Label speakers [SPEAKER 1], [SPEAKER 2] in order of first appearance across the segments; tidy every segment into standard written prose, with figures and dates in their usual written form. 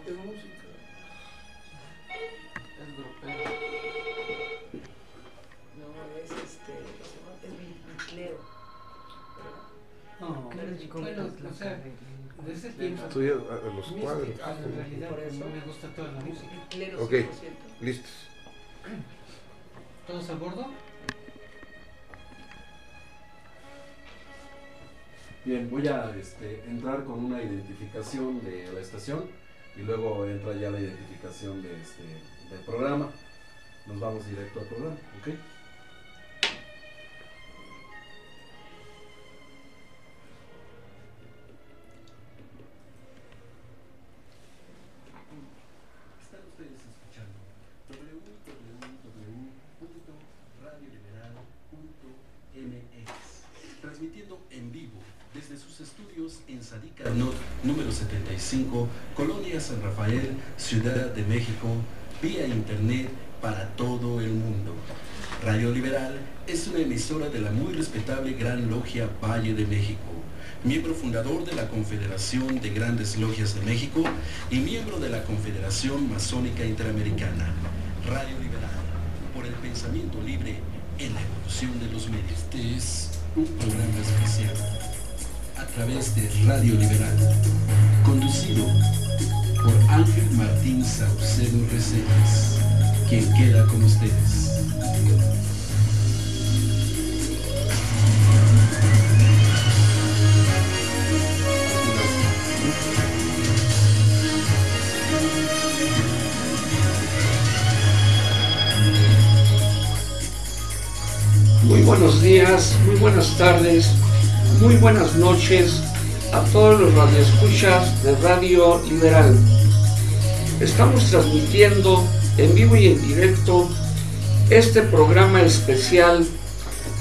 [SPEAKER 1] Es música.
[SPEAKER 2] Es grupero.
[SPEAKER 3] No, es es bitlero.
[SPEAKER 2] No,
[SPEAKER 3] Claro,
[SPEAKER 2] bueno, o sea, de ese tiempo.
[SPEAKER 4] Estudia los cuadros.
[SPEAKER 2] En realidad
[SPEAKER 3] Por eso.
[SPEAKER 2] no me gusta toda la música.
[SPEAKER 3] Bitlero,
[SPEAKER 4] Ok.
[SPEAKER 3] 100%.
[SPEAKER 4] Listos.
[SPEAKER 2] ¿Todos a bordo?
[SPEAKER 5] Bien, voy a entrar con una identificación de la estación y luego entra ya la identificación del programa. Nos vamos directo al programa, ¿ok? Están ustedes escuchando www.radioliberal.mx, transmitiendo en vivo desde sus estudios en Sadiqa número 75, Colonia San Rafael, Ciudad de México, vía internet para todo el mundo. Radio Liberal es una emisora de la muy respetable Gran Logia Valle de México, miembro fundador de la Confederación de Grandes Logias de México y miembro de la Confederación Masónica Interamericana. Radio Liberal, por el pensamiento libre en la evolución de los medios. Este es un programa especial a través de Radio Liberal, conducido por Ángel Martín Saucedo Reséndiz, quien queda con ustedes.
[SPEAKER 6] Muy buenos días, muy buenas tardes, muy buenas noches a todos los radioescuchas de Radio Liberal. Estamos transmitiendo en vivo y en directo este programa especial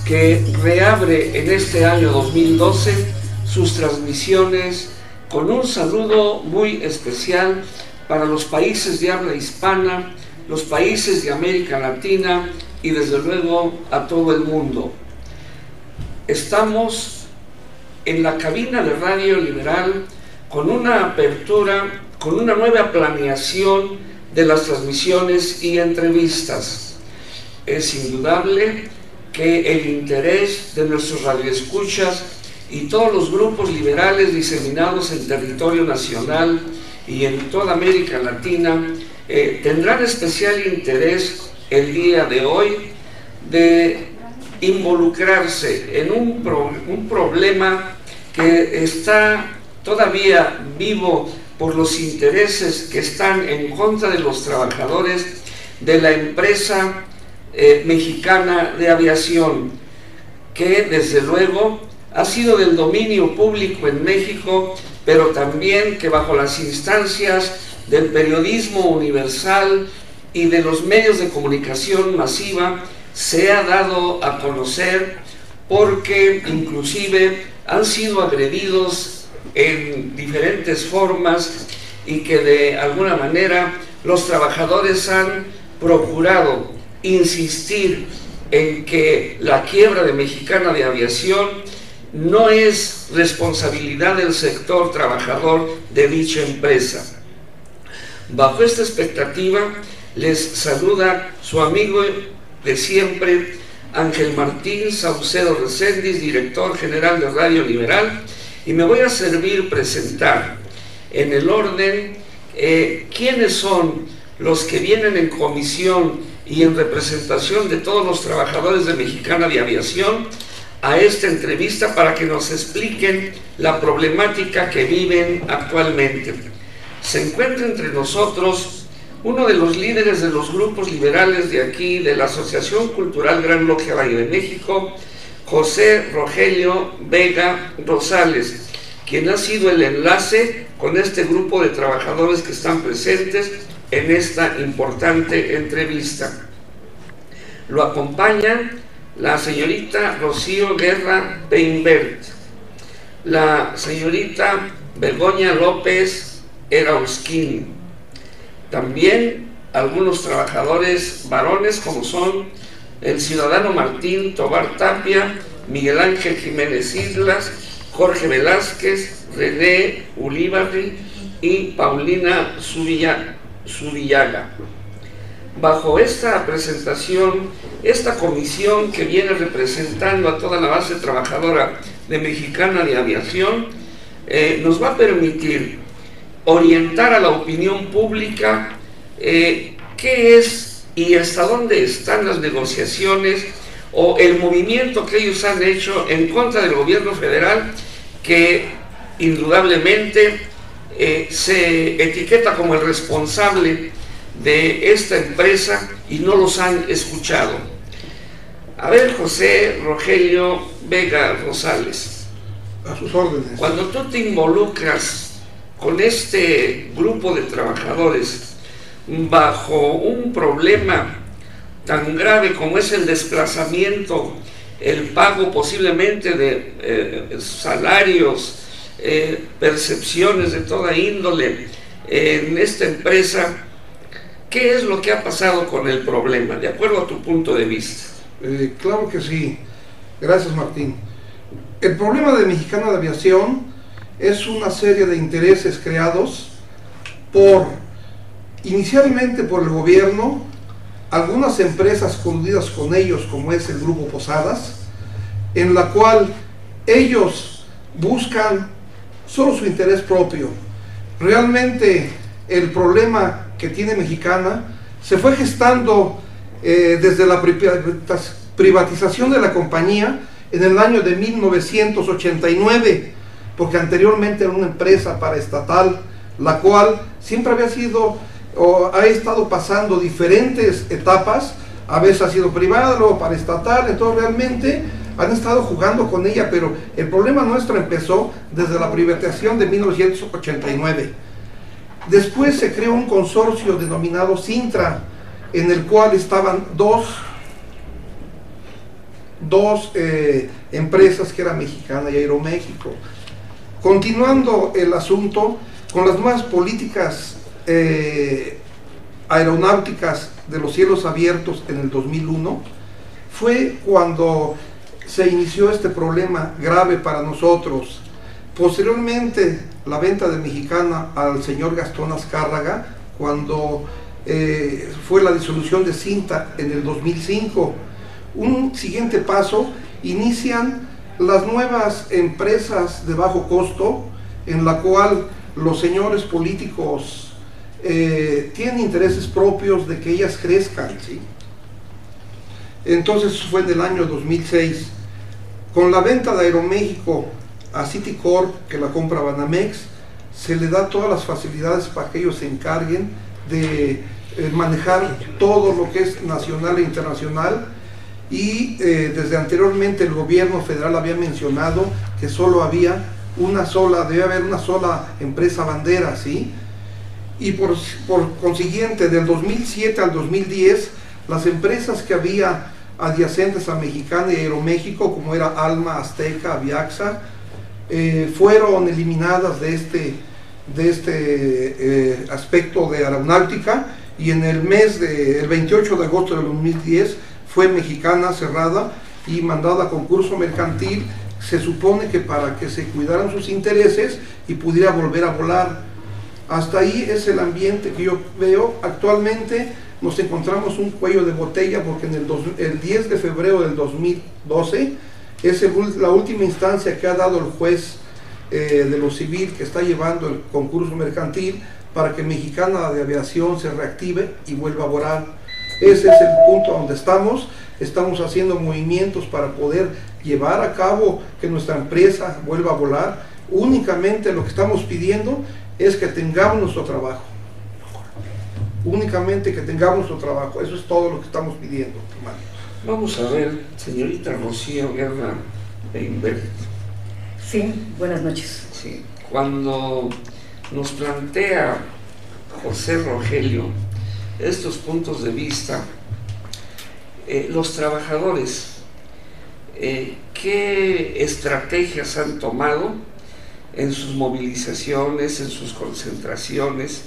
[SPEAKER 6] que reabre en este año 2012 sus transmisiones con un saludo muy especial para los países de habla hispana, los países de América Latina y desde luego a todo el mundo. Estamos en la cabina de Radio Liberal con una apertura, con una nueva planeación de las transmisiones y entrevistas. Es indudable que el interés de nuestros radioescuchas y todos los grupos liberales diseminados en territorio nacional y en toda América Latina tendrán especial interés el día de hoy de involucrarse en un problema que está todavía vivo por los intereses que están en contra de los trabajadores de la empresa mexicana de aviación, que desde luego ha sido del dominio público en México, pero también que bajo las instancias del periodismo universal y de los medios de comunicación masiva se ha dado a conocer, porque inclusive han sido agredidos en diferentes formas y que de alguna manera los trabajadores han procurado insistir en que la quiebra de Mexicana de Aviación no es responsabilidad del sector trabajador de dicha empresa. Bajo esta expectativa les saluda su amigo de siempre, Ángel Martín Saucedo Reséndiz, director general de Radio Liberal, y me voy a servir presentar en el orden quiénes son los que vienen en comisión y en representación de todos los trabajadores de Mexicana de Aviación a esta entrevista para que nos expliquen la problemática que viven actualmente. Se encuentra entre nosotros uno de los líderes de los grupos liberales de aquí, de la Asociación Cultural Gran Logia Valle de México, José Rogelio Vega Rosales, quien ha sido el enlace con este grupo de trabajadores que están presentes en esta importante entrevista. Lo acompañan la señorita Rocío Guerra Peinbert, la señorita Begoña López Erausquín, también algunos trabajadores varones como son el ciudadano Martín Tobar Tapia, Miguel Ángel Jiménez Islas, Jorge Velázquez, René Ulibarri y Paulina Zubillaga. Bajo esta presentación, esta comisión que viene representando a toda la base trabajadora de Mexicana de Aviación nos va a permitir orientar a la opinión pública qué es y hasta dónde están las negociaciones o el movimiento que ellos han hecho en contra del gobierno federal, que indudablemente se etiqueta como el responsable de esta empresa y no los han escuchado. A ver, José Rogelio Vega Rosales,
[SPEAKER 1] a sus órdenes.
[SPEAKER 6] Cuando tú te involucras con este grupo de trabajadores bajo un problema tan grave como es el desplazamiento, el pago posiblemente de salarios, percepciones de toda índole en esta empresa, ¿qué es lo que ha pasado con el problema, de acuerdo a tu punto de vista?
[SPEAKER 1] Claro que sí. Gracias, Martín. El problema de Mexicana de Aviación es una serie de intereses creados inicialmente por el gobierno, algunas empresas coludidas con ellos, como es el Grupo Posadas, en la cual ellos buscan solo su interés propio. Realmente el problema que tiene Mexicana se fue gestando desde la privatización de la compañía en el año de 1989, porque anteriormente era una empresa paraestatal, la cual siempre había sido o ha estado pasando diferentes etapas, a veces ha sido privada, luego paraestatal, entonces realmente han estado jugando con ella, pero el problema nuestro empezó desde la privatización de 1989. Después se creó un consorcio denominado Cintra, en el cual estaban dos empresas, que era Mexicana y Aeroméxico. Continuando el asunto, con las nuevas políticas aeronáuticas de los cielos abiertos en el 2001, fue cuando se inició este problema grave para nosotros. Posteriormente, la venta de Mexicana al señor Gastón Azcárraga, cuando fue la disolución de Cinta en el 2005. Un siguiente paso, inician las nuevas empresas de bajo costo, en la cual los señores políticos tienen intereses propios de que ellas crezcan, ¿sí? Entonces fue en el año 2006, con la venta de Aeroméxico a Citicorp, que la compra Banamex, se le da todas las facilidades para que ellos se encarguen de manejar todo lo que es nacional e internacional, y desde anteriormente el gobierno federal había mencionado que solo había debe haber una sola empresa bandera, ¿sí? Y por consiguiente, del 2007 al 2010, las empresas que había adyacentes a Mexicana y Aeroméxico, como era Alma, Azteca, Aviaxa, fueron eliminadas de este aspecto de aeronáutica, y en el 28 de agosto del 2010 fue Mexicana cerrada y mandada a concurso mercantil, se supone que para que se cuidaran sus intereses y pudiera volver a volar. Hasta ahí es el ambiente que yo veo. Actualmente nos encontramos un cuello de botella, porque el 10 de febrero del 2012 es la última instancia que ha dado el juez de lo civil, que está llevando el concurso mercantil para que Mexicana de Aviación se reactive y vuelva a volar. Ese es el punto donde estamos haciendo movimientos para poder llevar a cabo que nuestra empresa vuelva a volar. Únicamente lo que estamos pidiendo es que tengamos nuestro trabajo. Únicamente que tengamos nuestro trabajo. Eso es todo lo que estamos pidiendo, hermano.
[SPEAKER 6] Vamos a ver, señorita Rocío Guerra Weinberg.
[SPEAKER 3] Sí, buenas noches.
[SPEAKER 6] Sí, cuando nos plantea José Rogelio estos puntos de vista, los trabajadores, ¿qué estrategias han tomado en sus movilizaciones, en sus concentraciones,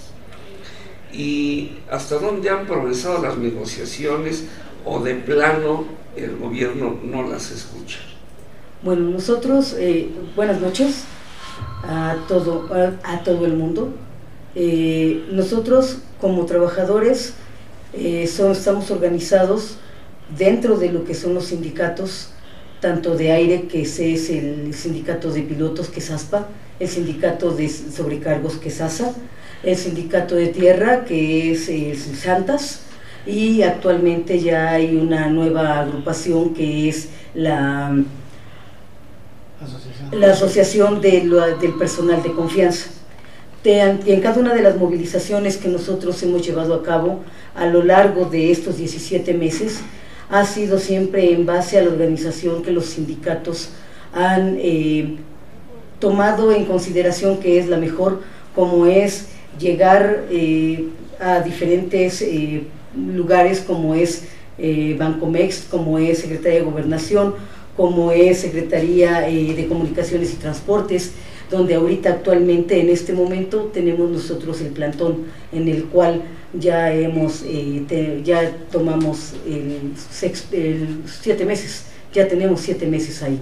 [SPEAKER 6] y hasta dónde han progresado las negociaciones, o de plano el gobierno no las escucha?
[SPEAKER 3] Bueno, nosotros, buenas noches a todo el mundo. Nosotros como trabajadores estamos organizados dentro de lo que son los sindicatos, tanto de aire, que es el sindicato de pilotos, que es ASPA, el sindicato de sobrecargos, que es ASA, el sindicato de tierra, que es Santas, y actualmente ya hay una nueva agrupación que es la asociación del personal de confianza. En cada una de las movilizaciones que nosotros hemos llevado a cabo a lo largo de estos 17 meses, ha sido siempre en base a la organización que los sindicatos han tomado en consideración que es la mejor, como es llegar a diferentes lugares, como es Bancomex, como es Secretaría de Gobernación, como es Secretaría de Comunicaciones y Transportes, donde ahorita actualmente en este momento tenemos nosotros el plantón, en el cual ya ya tomamos 7 meses, ya tenemos 7 meses ahí.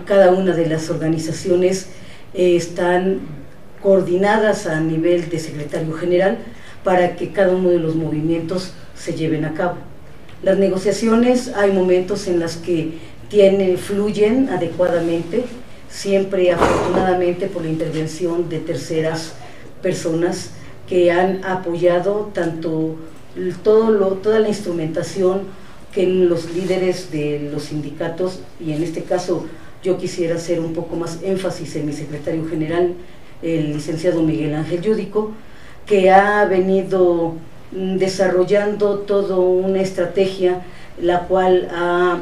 [SPEAKER 3] Cada una de las organizaciones están coordinadas a nivel de secretario general para que cada uno de los movimientos se lleven a cabo. Las negociaciones, hay momentos en las que fluyen adecuadamente, siempre afortunadamente por la intervención de terceras personas que han apoyado tanto toda la instrumentación que los líderes de los sindicatos, y en este caso yo quisiera hacer un poco más énfasis en mi secretario general, el licenciado Miguel Ángel Yúdico, que ha venido desarrollando toda una estrategia, la cual ha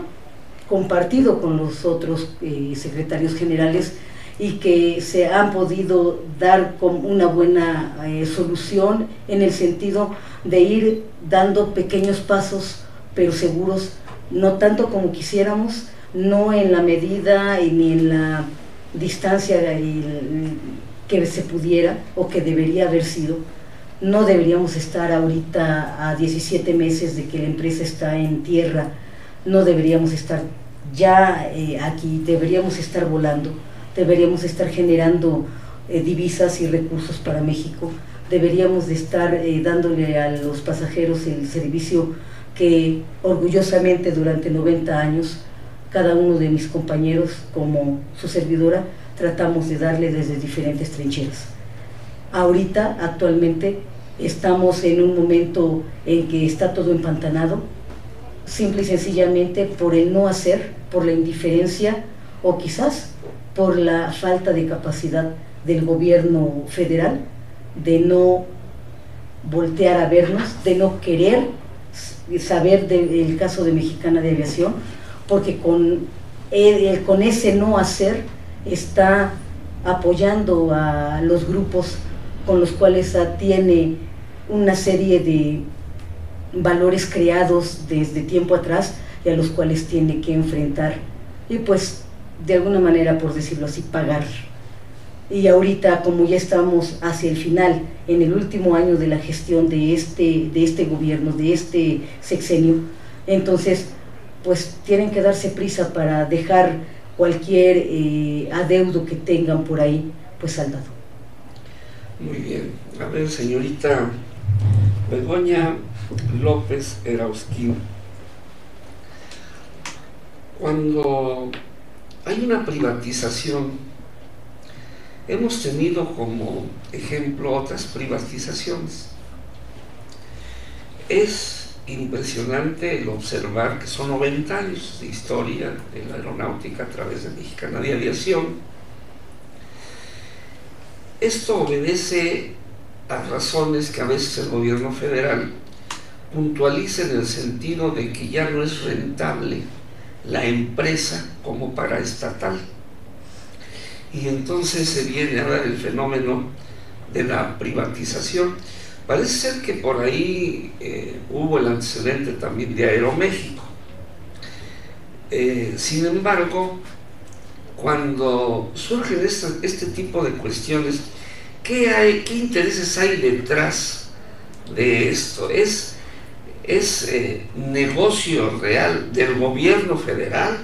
[SPEAKER 3] compartido con los otros secretarios generales, y que se han podido dar con una buena solución, en el sentido de ir dando pequeños pasos, pero seguros, no tanto como quisiéramos, no en la medida ni en la distancia que se pudiera o que debería haber sido. No deberíamos estar ahorita a 17 meses de que la empresa está en tierra, no deberíamos estar ya aquí, deberíamos estar volando, deberíamos estar generando divisas y recursos para México, deberíamos de estar dándole a los pasajeros el servicio que orgullosamente durante 90 años cada uno de mis compañeros, como su servidora, tratamos de darle desde diferentes trincheras. Ahorita, actualmente, estamos en un momento en que está todo empantanado, simple y sencillamente por el no hacer, por la indiferencia o quizás por la falta de capacidad del gobierno federal de no voltear a vernos, de no querer saber del caso de Mexicana de Aviación, porque con ese no hacer está apoyando a los grupos con los cuales tiene una serie de valores creados desde tiempo atrás y a los cuales tiene que enfrentar y pues de alguna manera, por decirlo así, pagar. Y ahorita, como ya estamos hacia el final, en el último año de la gestión de este gobierno, de este sexenio, entonces pues tienen que darse prisa para dejar cualquier adeudo que tengan por ahí pues saldado.
[SPEAKER 6] Muy bien. A ver, señorita Begoña López Erausquín, cuando hay una privatización, hemos tenido como ejemplo otras privatizaciones. Es impresionante el observar que son 90 años de historia de la aeronáutica a través de Mexicana de Aviación. Esto obedece a razones que a veces el gobierno federal puntualiza en el sentido de que ya no es rentable la empresa como paraestatal. Y entonces se viene a dar el fenómeno de la privatización. Parece ser que por ahí hubo el antecedente también de Aeroméxico. Sin embargo, cuando surgen este tipo de cuestiones, ¿qué intereses hay detrás de esto? ¿Es negocio real del gobierno federal?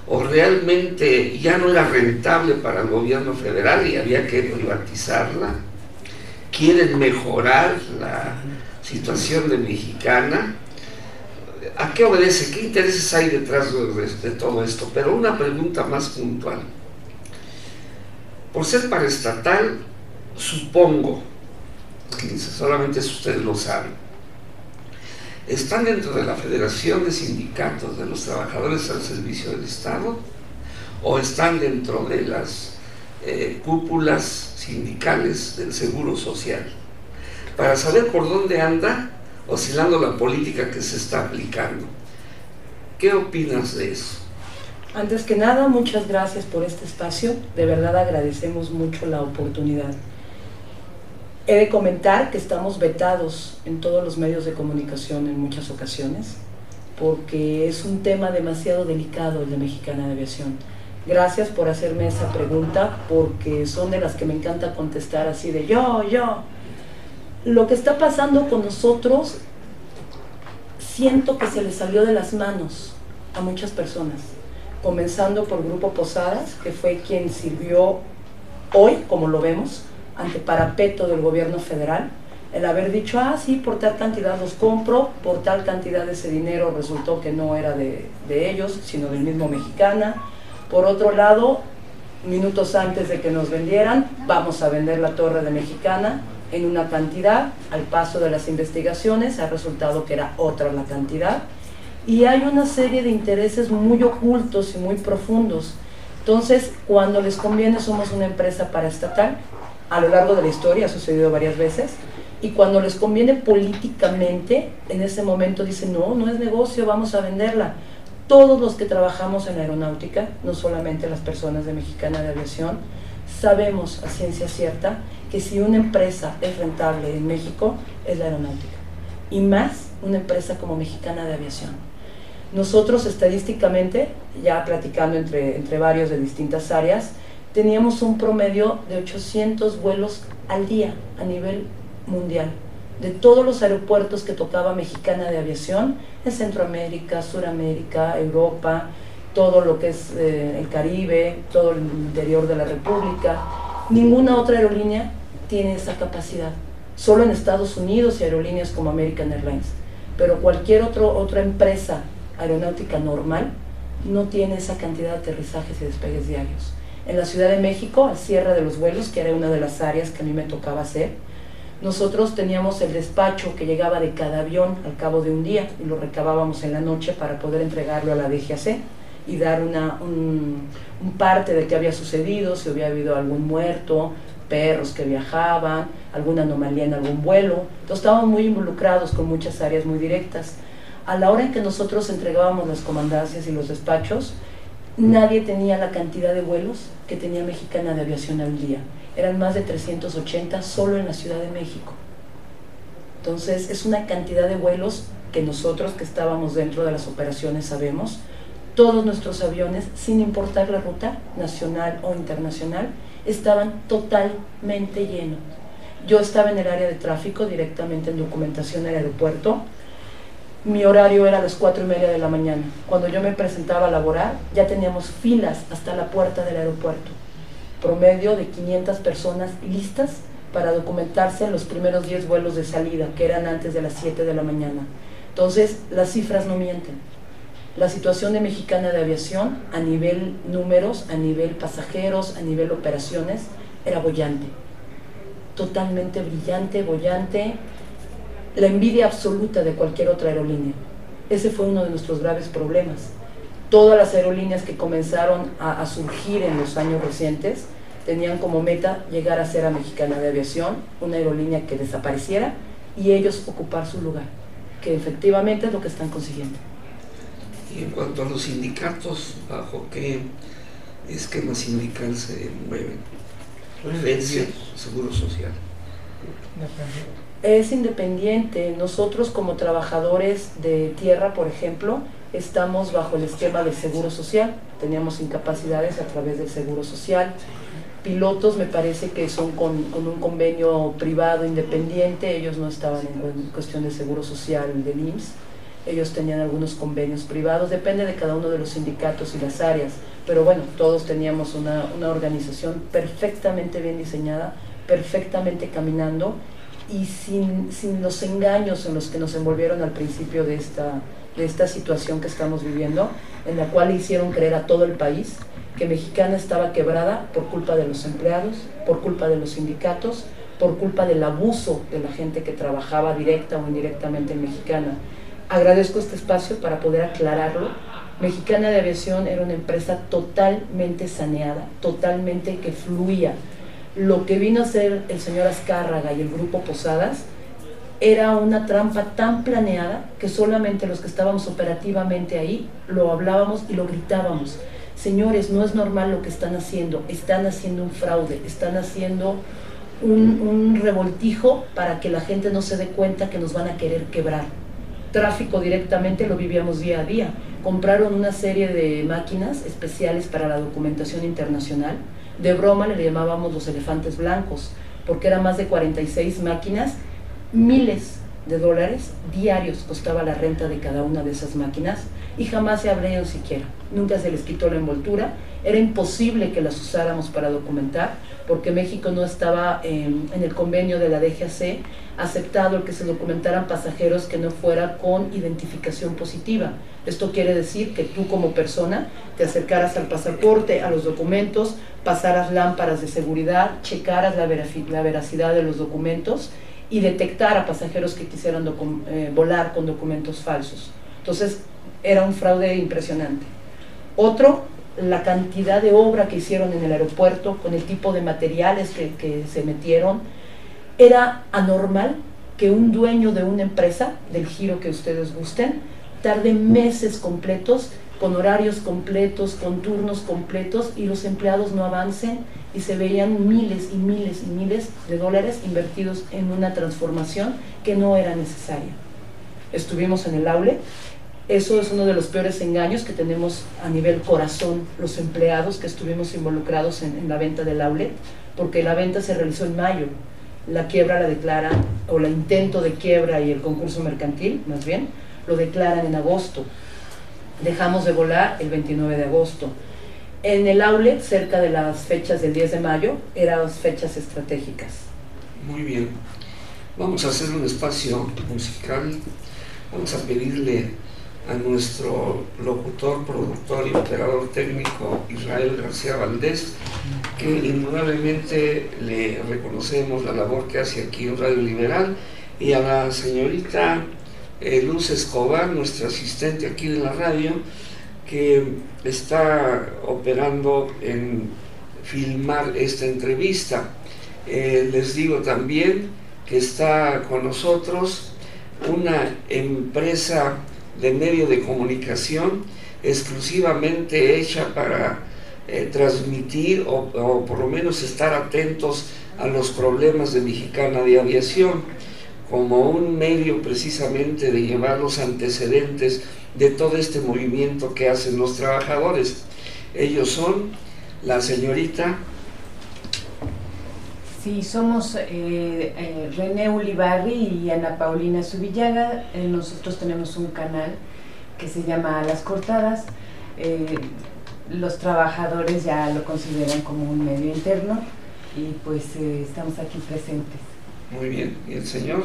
[SPEAKER 6] ¿O realmente ya no era rentable para el gobierno federal y había que privatizarla? quieren mejorar la situación de Mexicana. ¿A qué obedece? ¿Qué intereses hay detrás de todo esto? Pero una pregunta más puntual. Por ser paraestatal, supongo, solamente ustedes lo saben, ¿están dentro de la Federación de Sindicatos de los Trabajadores al Servicio del Estado? ¿O están dentro de las cúpulas sindicales del Seguro Social? Para saber por dónde anda oscilando la política que se está aplicando. ¿Qué opinas de eso?
[SPEAKER 4] Antes que nada, muchas gracias por este espacio. De verdad agradecemos mucho la oportunidad. He de comentar que estamos vetados en todos los medios de comunicación en muchas ocasiones, porque es un tema demasiado delicado el de Mexicana de Aviación. Gracias por hacerme esa pregunta, porque son de las que me encanta contestar así de yo. Lo que está pasando con nosotros, siento que se le salió de las manos a muchas personas, comenzando por Grupo Posadas, que fue quien sirvió hoy, como lo vemos, ante parapeto del gobierno federal, el haber dicho, sí, por tal cantidad los compro, por tal cantidad de ese dinero resultó que no era de ellos, sino del mismo Mexicana. Por otro lado, minutos antes de que nos vendieran, vamos a vender la torre de Mexicana en una cantidad, al paso de las investigaciones ha resultado que era otra la cantidad, y hay una serie de intereses muy ocultos y muy profundos. Entonces, cuando les conviene somos una empresa paraestatal, a lo largo de la historia ha sucedido varias veces, y cuando les conviene políticamente, en ese momento dicen, no es negocio, vamos a venderla. Todos los que trabajamos en aeronáutica, no solamente las personas de Mexicana de Aviación, sabemos a ciencia cierta que si una empresa es rentable en México, es la aeronáutica, y más una empresa como Mexicana de Aviación. Nosotros estadísticamente, ya platicando entre varios de distintas áreas, teníamos un promedio de 800 vuelos al día a nivel mundial, de todos los aeropuertos que tocaba Mexicana de Aviación, en Centroamérica, Suramérica, Europa, todo lo que es el Caribe, todo el interior de la República. Ninguna otra aerolínea tiene esa capacidad, solo en Estados Unidos y aerolíneas como American Airlines, pero cualquier otra empresa aeronáutica normal no tiene esa cantidad de aterrizajes y despegues diarios. En la Ciudad de México, al cierre de los vuelos, que era una de las áreas que a mí me tocaba hacer, nosotros teníamos el despacho que llegaba de cada avión al cabo de un día y lo recabábamos en la noche para poder entregarlo a la DGAC y dar un parte de qué había sucedido, si había habido algún muerto, perros que viajaban, alguna anomalía en algún vuelo. Entonces estábamos muy involucrados con muchas áreas muy directas. A la hora en que nosotros entregábamos las comandancias y los despachos, nadie tenía la cantidad de vuelos que tenía Mexicana de Aviación al día. Eran más de 380 solo en la Ciudad de México. Entonces es una cantidad de vuelos que nosotros que estábamos dentro de las operaciones sabemos. Todos nuestros aviones, sin importar la ruta nacional o internacional, estaban totalmente llenos. Yo estaba en el área de tráfico, directamente en documentación del aeropuerto. Mi horario era a las 4:30 de la mañana. Cuando yo me presentaba a laborar, ya teníamos filas hasta la puerta del aeropuerto. Promedio de 500 personas listas para documentarse en los primeros 10 vuelos de salida, que eran antes de las 7 de la mañana. Entonces, las cifras no mienten. La situación de Mexicana de Aviación, a nivel números, a nivel pasajeros, a nivel operaciones, era boyante. Totalmente brillante, boyante. La envidia absoluta de cualquier otra aerolínea. Ese fue uno de nuestros graves problemas. Todas las aerolíneas que comenzaron a surgir en los años recientes tenían como meta llegar a ser a Mexicana de Aviación, una aerolínea que desapareciera y ellos ocupar su lugar, que efectivamente es lo que están consiguiendo.
[SPEAKER 6] Y en cuanto a los sindicatos, ¿bajo qué esquema sindical se mueven? Preferencia, Seguro Social.
[SPEAKER 4] Es independiente. Nosotros como trabajadores de tierra, por ejemplo, estamos bajo el esquema del Seguro Social. Teníamos incapacidades a través del Seguro Social. Pilotos me parece que son con un convenio privado independiente. Ellos no estaban en cuestión de Seguro Social del IMSS. Ellos tenían algunos convenios privados. Depende de cada uno de los sindicatos y las áreas. Pero bueno, todos teníamos una organización perfectamente bien diseñada perfectamente caminando y sin los engaños en los que nos envolvieron al principio de esta situación que estamos viviendo, en la cual hicieron creer a todo el país que Mexicana estaba quebrada por culpa de los empleados, por culpa de los sindicatos, por culpa del abuso de la gente que trabajaba directa o indirectamente en Mexicana. Agradezco este espacio para poder aclararlo. Mexicana de Aviación era una empresa totalmente saneada, totalmente que fluía. Lo que vino a hacer el señor Azcárraga y el Grupo Posadas era una trampa tan planeada que solamente los que estábamos operativamente ahí lo hablábamos y lo gritábamos. Señores, no es normal lo que están haciendo un fraude, están haciendo un revoltijo para que la gente no se dé cuenta que nos van a querer quebrar. Tráfico directamente lo vivíamos día a día. Compraron una serie de máquinas especiales para la documentación internacional. De broma le llamábamos los elefantes blancos, porque eran más de 46 máquinas, miles de dólares diarios costaba la renta de cada una de esas máquinas y jamás se abrieron siquiera, nunca se les quitó la envoltura, era imposible que las usáramos para documentar porque México no estaba en el convenio de la DGAC aceptado el que se documentaran pasajeros que no fuera con identificación positiva. Esto quiere decir que tú como persona te acercaras al pasaporte, a los documentos, pasaras lámparas de seguridad, checaras la veracidad de los documentos y detectar a pasajeros que quisieran volar con documentos falsos. Entonces era un fraude impresionante. Otro, la cantidad de obra que hicieron en el aeropuerto, con el tipo de materiales que se metieron. Era anormal que un dueño de una empresa, del giro que ustedes gusten, tarde meses completos, con horarios completos, con turnos completos, y los empleados no avancen, y se veían miles y miles y miles de dólares invertidos en una transformación que no era necesaria. Estuvimos en el aule. Eso es uno de los peores engaños que tenemos a nivel corazón los empleados que estuvimos involucrados en la venta del outlet, porque la venta se realizó en mayo, la quiebra la declaran, o el intento de quiebra y el concurso mercantil, más bien, lo declaran en agosto. Dejamos de volar el 29 de agosto. En el outlet, cerca de las fechas del 10 de mayo, eran fechas estratégicas.
[SPEAKER 6] Muy bien. Vamos a hacer un espacio musical. Vamos a pedirle a nuestro locutor, productor y operador técnico Israel García Valdés, que indudablemente le reconocemos la labor que hace aquí en Radio Liberal, y a la señorita Luz Escobar, nuestra asistente aquí de la radio, que está operando en filmar esta entrevista. Les digo también que está con nosotros una empresa de medio de comunicación exclusivamente hecha para transmitir o por lo menos estar atentos a los problemas de Mexicana de Aviación, como un medio precisamente de llevar los antecedentes de todo este movimiento que hacen los trabajadores. Ellos son la señorita...
[SPEAKER 7] Sí, somos René Ulibarri y Ana Paulina Subillaga. Nosotros tenemos un canal que se llama Las Cortadas. Los trabajadores ya lo consideran como un medio interno y pues estamos aquí presentes.
[SPEAKER 6] Muy bien. ¿Y el señor?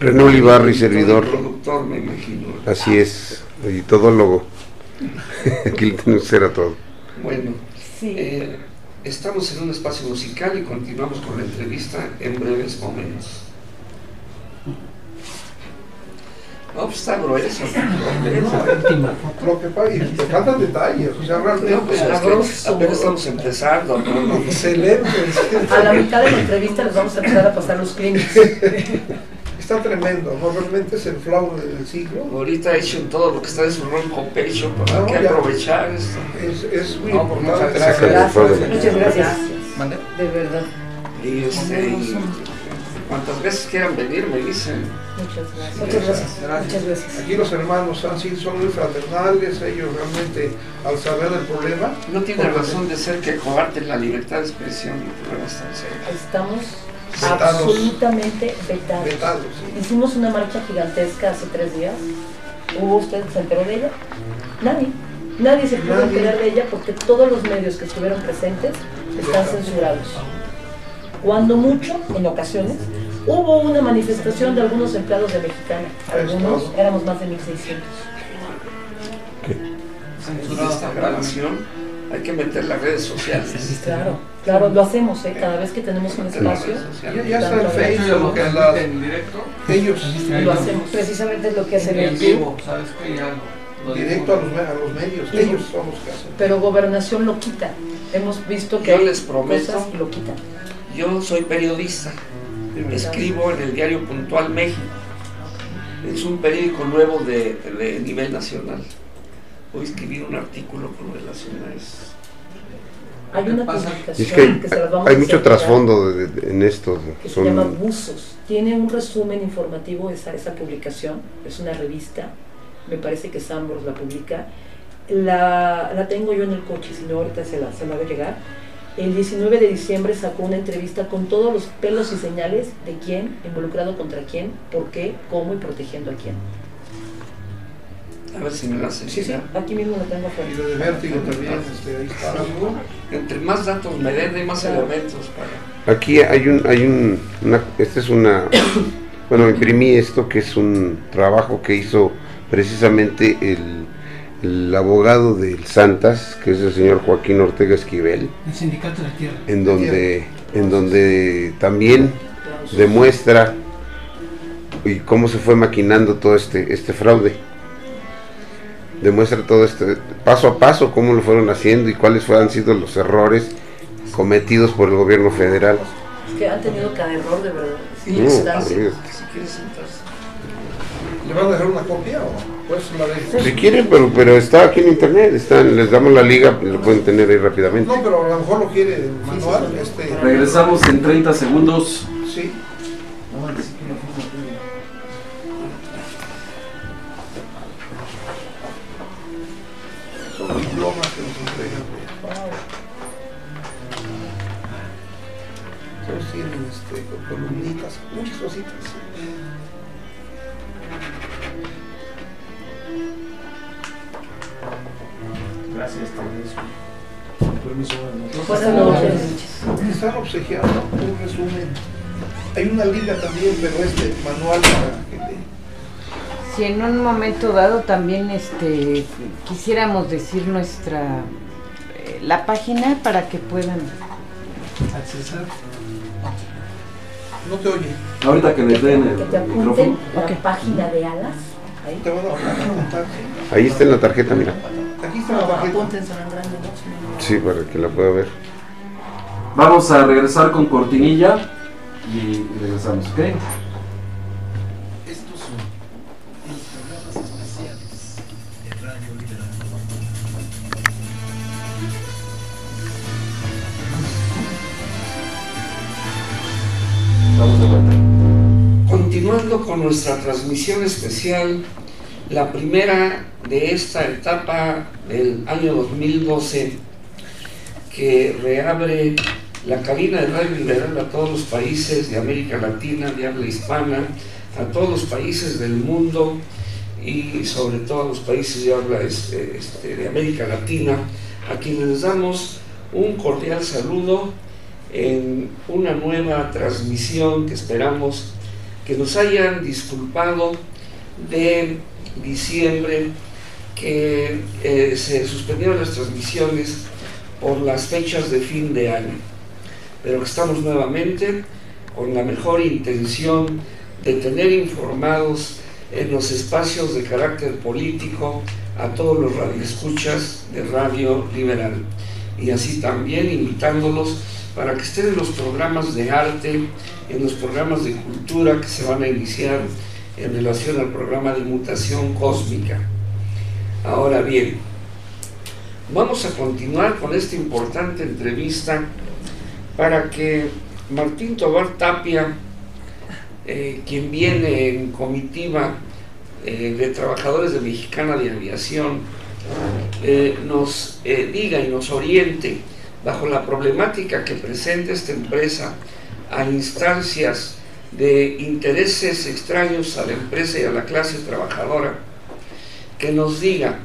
[SPEAKER 8] René Ulibarri, servidor.
[SPEAKER 6] Productor, me imagino.
[SPEAKER 8] Así es, y todólogo. Aquí le tenemos que hacer a todo.
[SPEAKER 6] Bueno,
[SPEAKER 7] sí.
[SPEAKER 6] Estamos en un espacio musical y continuamos con la entrevista en breves momentos. No, pues está grueso.
[SPEAKER 1] Lo que pasa, y te faltan detalles, o sea, realmente.
[SPEAKER 6] No, pues es que apenas estamos empezando, ¿no?
[SPEAKER 1] Excelente.
[SPEAKER 4] A la mitad de la entrevista les vamos a empezar a pasar los clientes.
[SPEAKER 1] Está tremendo, ¿no? Realmente es el fraude del siglo.
[SPEAKER 6] Ahorita echen todo lo que está en su ronco pecho, pero hay que aprovechar esto.
[SPEAKER 1] Es muy
[SPEAKER 2] No, pues
[SPEAKER 1] importante.
[SPEAKER 2] muchas gracias.
[SPEAKER 4] Muchas gracias.
[SPEAKER 2] ¿Mande?
[SPEAKER 4] De verdad.
[SPEAKER 6] Y cuantas veces quieran venir, me dicen.
[SPEAKER 4] Muchas gracias.
[SPEAKER 7] Muchas gracias. Muchas gracias.
[SPEAKER 1] Aquí los hermanos son muy fraternales, ellos realmente al saber del problema.
[SPEAKER 6] No tiene razón de ser que coarten la libertad de expresión y problemas tan serios.
[SPEAKER 4] Estamos
[SPEAKER 1] Vetados.
[SPEAKER 4] absolutamente vetados.
[SPEAKER 1] Vetados, sí.
[SPEAKER 4] Hicimos una marcha gigantesca hace 3 días. ¿Usted se enteró de ella? Nadie se pudo enterar de ella porque todos los medios que estuvieron presentes están censurados. Cuando mucho, en ocasiones, hubo una manifestación de algunos empleados de Mexicana. Algunos éramos más de 1,600.
[SPEAKER 6] En esta grabación hay que meter las redes sociales.
[SPEAKER 4] Claro, claro, lo hacemos, cada vez que tenemos un espacio.
[SPEAKER 1] Ya está en Facebook,
[SPEAKER 2] en directo.
[SPEAKER 1] ellos
[SPEAKER 4] Lo hacemos.
[SPEAKER 3] Precisamente es lo que hacen
[SPEAKER 2] En vivo, ¿sabes qué? Ya lo
[SPEAKER 1] directo a los medios, ellos son los que hacen.
[SPEAKER 4] Pero Gobernación lo quita. Hemos visto que
[SPEAKER 6] Yo
[SPEAKER 4] hay
[SPEAKER 6] les prometo,
[SPEAKER 4] cosas y lo quitan.
[SPEAKER 6] yo soy periodista, escribo en el diario Puntual México. Es un periódico nuevo de nivel nacional. Voy a escribir un artículo con relación a eso.
[SPEAKER 4] Hay una
[SPEAKER 8] Y es
[SPEAKER 4] publicación que se las vamos a
[SPEAKER 8] hay mucho
[SPEAKER 4] hacer
[SPEAKER 8] trasfondo en esto.
[SPEAKER 4] que se llama Buzos. Tiene un resumen informativo esa publicación, es una revista, me parece que Sambors la publica. La tengo yo en el coche, si no ahorita se la hago llegar. El 19 de diciembre sacó una entrevista con todos los pelos y señales de quién, involucrado contra quién, por qué, cómo y protegiendo a quién.
[SPEAKER 6] A ver si me la hacen
[SPEAKER 4] Sí,
[SPEAKER 6] llegar.
[SPEAKER 4] aquí mismo la tengo
[SPEAKER 1] Y
[SPEAKER 4] afuera.
[SPEAKER 1] lo de Vértigo también, ahí está.
[SPEAKER 6] Entre más datos me den, hay más elementos para...
[SPEAKER 8] Aquí esta es una, bueno, imprimí esto que es un trabajo que hizo precisamente el abogado del Santas, que es el señor Joaquín Ortega Esquivel,
[SPEAKER 2] El Sindicato de la Tierra.
[SPEAKER 8] en donde también demuestra y cómo se fue maquinando todo este fraude. Demuestra todo este paso a paso cómo lo fueron haciendo y cuáles han sido los errores cometidos por el gobierno federal.
[SPEAKER 4] Es que han tenido cada error de verdad. Sí,
[SPEAKER 8] No,
[SPEAKER 4] está-
[SPEAKER 8] sí.
[SPEAKER 6] Si quieres sentarse.
[SPEAKER 1] ¿Le van a dejar una copia o pues la dejo?
[SPEAKER 8] Si quieren, pero está aquí en internet, les damos la liga, lo pueden tener ahí rápidamente.
[SPEAKER 1] No, pero a lo mejor lo quiere el manual.
[SPEAKER 5] Regresamos en 30 segundos.
[SPEAKER 1] Sí. Son los diplomas que nos entregan. Todos tienen columnitas, muchas cositas.
[SPEAKER 5] Gracias, con permiso.
[SPEAKER 4] Buenas noches.
[SPEAKER 1] Están obsequiando un resumen. Hay una liga también, pero manual para que le...
[SPEAKER 9] Si en un momento dado también quisiéramos decir la página para que puedan
[SPEAKER 2] Accesar.
[SPEAKER 1] No te oye.
[SPEAKER 5] Ahorita que les den el
[SPEAKER 4] Que te apunten
[SPEAKER 5] micrófono.
[SPEAKER 4] la página de Alas. Ahí.
[SPEAKER 1] Te van a apuntar.
[SPEAKER 8] Ahí está en la tarjeta, mira.
[SPEAKER 1] Aquí está la tarjeta.
[SPEAKER 4] Apúntensela en grande, ¿no?
[SPEAKER 8] Sí, para que la pueda ver.
[SPEAKER 5] Vamos a regresar con cortinilla y regresamos, ¿ok? Estos son los programas especiales de Radio Liberal. Vamos de vuelta.
[SPEAKER 6] Continuando con nuestra transmisión especial, la primera de esta etapa del año 2012, que reabre la cabina de Radio Liberal a todos los países de América Latina, de habla hispana, a todos los países del mundo y sobre todo a los países de habla de América Latina, a quienes les damos un cordial saludo en una nueva transmisión que esperamos que nos hayan disculpado de diciembre, que se suspendieron las transmisiones por las fechas de fin de año, pero que estamos nuevamente con la mejor intención de tener informados en los espacios de carácter político a todos los radioescuchas de Radio Liberal, y así también invitándolos para que estén en los programas de arte, en los programas de cultura que se van a iniciar en relación al programa de mutación cósmica. Ahora bien, vamos a continuar con esta importante entrevista para que Martín Tobar Tapia, quien viene en comitiva de trabajadores de Mexicana de Aviación, nos diga y nos oriente bajo la problemática que presenta esta empresa a instancias de intereses extraños a la empresa y a la clase trabajadora, que nos diga,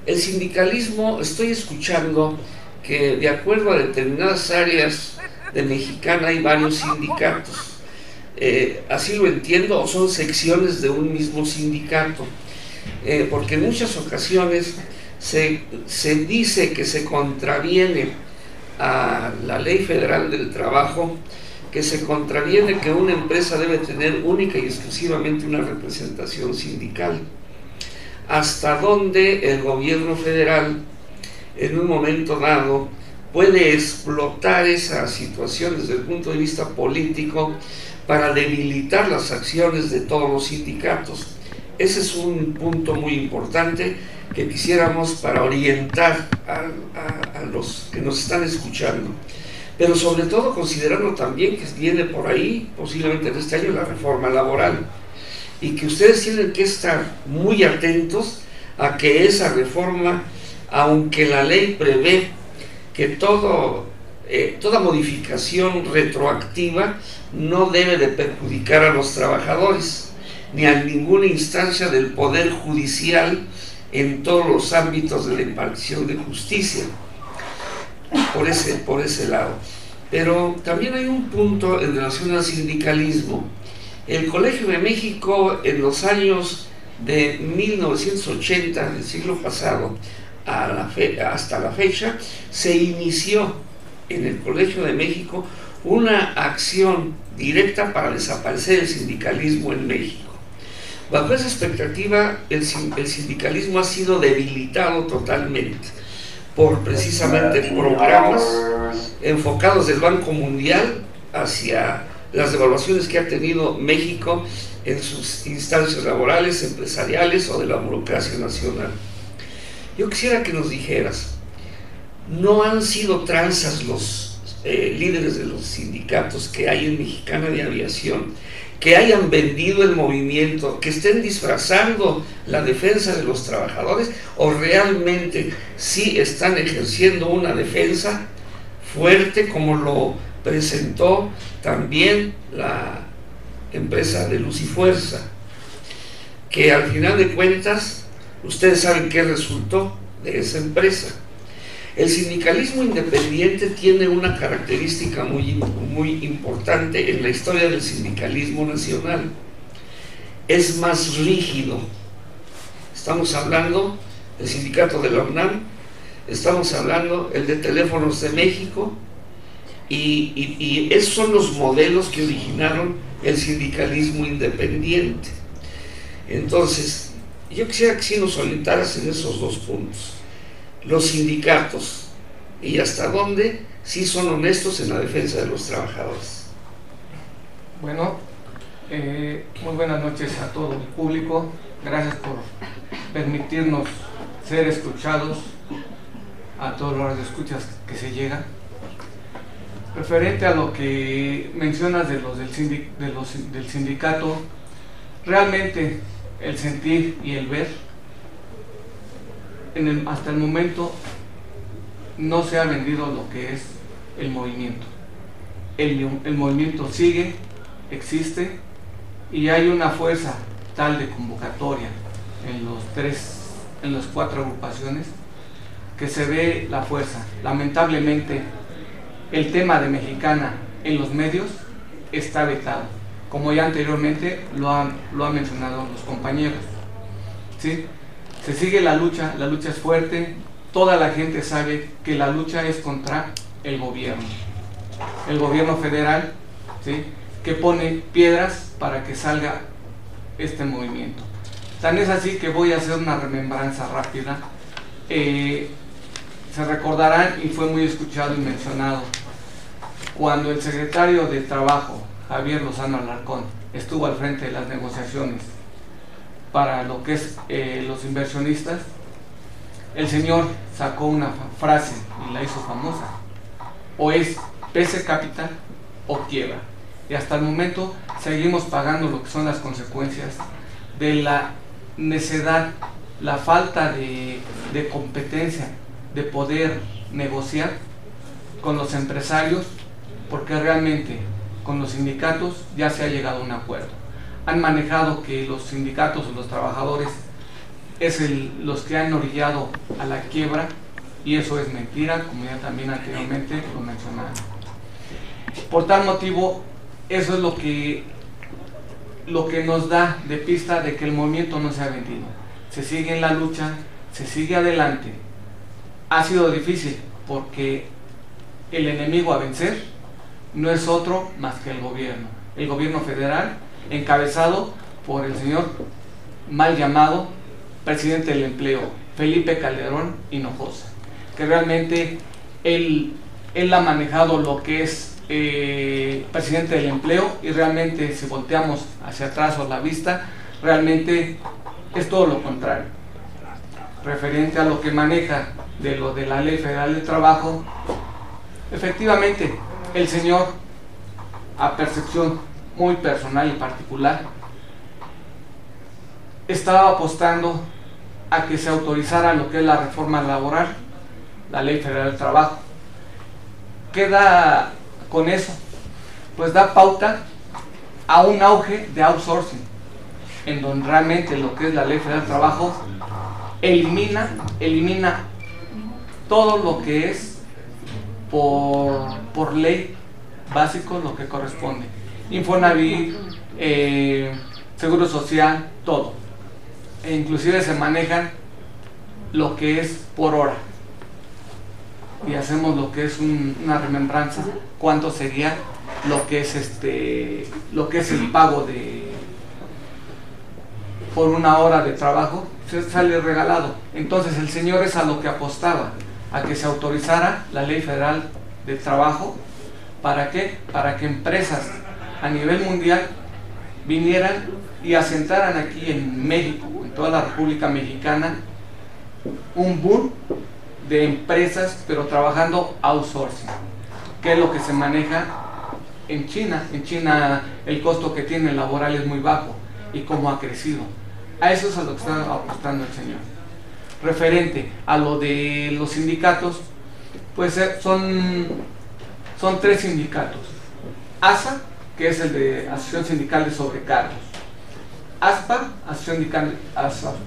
[SPEAKER 6] el sindicalismo, estoy escuchando que de acuerdo a determinadas áreas de Mexicana hay varios sindicatos. Así lo entiendo, o son secciones de un mismo sindicato, porque en muchas ocasiones se dice que se contraviene a la Ley Federal del Trabajo, que se contraviene que una empresa debe tener única y exclusivamente una representación sindical. Hasta donde el gobierno federal, en un momento dado, puede explotar esa situación desde el punto de vista político para debilitar las acciones de todos los sindicatos. Ese es un punto muy importante que quisiéramos para orientar a los que nos están escuchando, pero sobre todo considerando también que viene por ahí, posiblemente en este año, la reforma laboral, y que ustedes tienen que estar muy atentos a que esa reforma, aunque la ley prevé que toda modificación retroactiva no debe de perjudicar a los trabajadores, ni a ninguna instancia del Poder Judicial en todos los ámbitos de la impartición de justicia, por ese lado. Pero también hay un punto en relación al sindicalismo. El Colegio de México, en los años de 1980, del siglo pasado, hasta la fecha, se inició en el Colegio de México una acción directa para desaparecer el sindicalismo en México. Bajo esa expectativa, el sindicalismo ha sido debilitado totalmente por precisamente programas enfocados del Banco Mundial hacia las devaluaciones que ha tenido México en sus instancias laborales, empresariales o de la burocracia nacional. Yo quisiera que nos dijeras, ¿no han sido tranzas los líderes de los sindicatos que hay en Mexicana de Aviación, que hayan vendido el movimiento, que estén disfrazando la defensa de los trabajadores, o realmente sí están ejerciendo una defensa fuerte como lo presentó también la empresa de Luz y Fuerza, que al final de cuentas ustedes saben qué resultó de esa empresa? El sindicalismo independiente tiene una característica muy importante en la historia del sindicalismo nacional. Es más rígido. Estamos hablando del sindicato de la UNAM, estamos hablando el de Teléfonos de México, y esos son los modelos que originaron el sindicalismo independiente. Entonces, yo quisiera que sí nos orientaras en esos dos puntos. Los sindicatos, y hasta dónde sí son honestos en la defensa de los trabajadores.
[SPEAKER 2] Bueno, muy buenas noches a todo el público. Gracias por permitirnos ser escuchados a todos los escuchas que se llegan. Referente a lo que mencionas de del sindicato, realmente el sentir y el ver, hasta el momento no se ha vendido lo que es el movimiento. El movimiento sigue, existe, y hay una fuerza tal de convocatoria en las 4 agrupaciones que se ve la fuerza. Lamentablemente el tema de Mexicana en los medios está vetado, como ya anteriormente lo han mencionado los compañeros, ¿sí? Se sigue la lucha es fuerte, toda la gente sabe que la lucha es contra el gobierno federal, ¿sí?, que pone piedras para que salga este movimiento. Tan es así que voy a hacer una remembranza rápida. Se recordarán, y fue muy escuchado y mencionado, cuando el secretario de Trabajo, Javier Lozano Alarcón, estuvo al frente de las negociaciones para lo que es los inversionistas, el señor sacó una frase y la hizo famosa: o es PC Capital o quiebra. Y hasta el momento seguimos pagando lo que son las consecuencias de la necedad, la falta de competencia, de poder negociar con los empresarios, porque realmente con los sindicatos ya se ha llegado a un acuerdo. Han manejado que los sindicatos o los trabajadores los que han orillado a la quiebra, y eso es mentira, como ya también anteriormente lo mencionaron. Por tal motivo, eso es lo que nos da de pista de que el movimiento no se ha vendido. Se sigue en la lucha, se sigue adelante. Ha sido difícil porque el enemigo a vencer no es otro más que el gobierno federal, encabezado por el señor mal llamado presidente del empleo, Felipe Calderón Hinojosa, que realmente él ha manejado lo que es presidente del empleo, y realmente si volteamos hacia atrás o la vista, realmente es todo lo contrario. Referente a lo que maneja de lo de la Ley Federal del Trabajo, efectivamente el señor, a percepción muy personal y particular, estaba apostando a que se autorizara lo que es la reforma laboral, la Ley Federal del Trabajo. ¿Qué da con eso? Pues da pauta a un auge de outsourcing, en donde realmente lo que es la Ley Federal del Trabajo elimina todo lo que es por ley básico, lo que corresponde, Infonavit, Seguro Social, todo, e inclusive se manejan lo que es por hora, y hacemos lo que es una remembranza, cuánto sería lo que es el pago por una hora de trabajo, se sale regalado. Entonces el señor es a lo que apostaba, a que se autorizara la Ley Federal del Trabajo. ¿Para qué? Para que empresas a nivel mundial vinieran y asentaran aquí en México, en toda la República Mexicana, un boom de empresas, pero trabajando outsourcing, que es lo que se maneja en China. En China el costo que tiene laboral es muy bajo, y cómo ha crecido. A eso es a lo que está apostando el señor. Referente a lo de los sindicatos, pues son 3 sindicatos: ASA, que es el de Asociación Sindical de Sobrecargos; ASPA,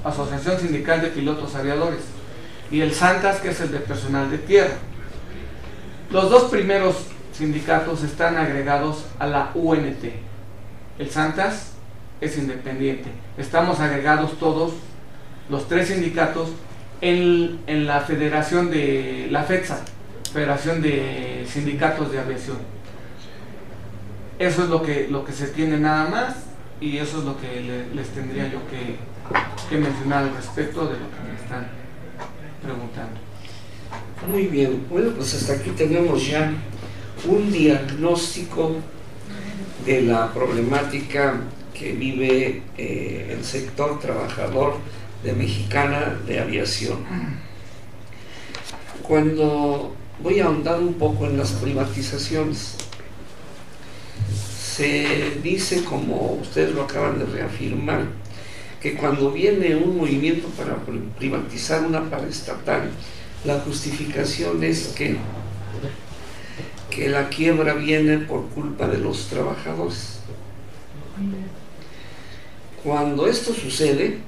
[SPEAKER 2] Asociación Sindical de Pilotos Aviadores; y el SANTAS, que es el de Personal de Tierra. Los 2 primeros sindicatos están agregados a la UNT. El SANTAS es independiente. Estamos agregados todos, los 3 sindicatos, en la federación de la FETSA, Federación de Sindicatos de Aviación. Eso es lo que se tiene, nada más, y eso es lo que les tendría yo que mencionar al respecto de lo que me están preguntando.
[SPEAKER 6] Muy bien, bueno, pues hasta aquí tenemos ya un diagnóstico de la problemática que vive el sector trabajador de Mexicana de Aviación. Cuando voy a ahondar un poco en las privatizaciones, se dice, como ustedes lo acaban de reafirmar, que cuando viene un movimiento para privatizar una paraestatal, la justificación es que la quiebra viene por culpa de los trabajadores. Cuando esto sucede,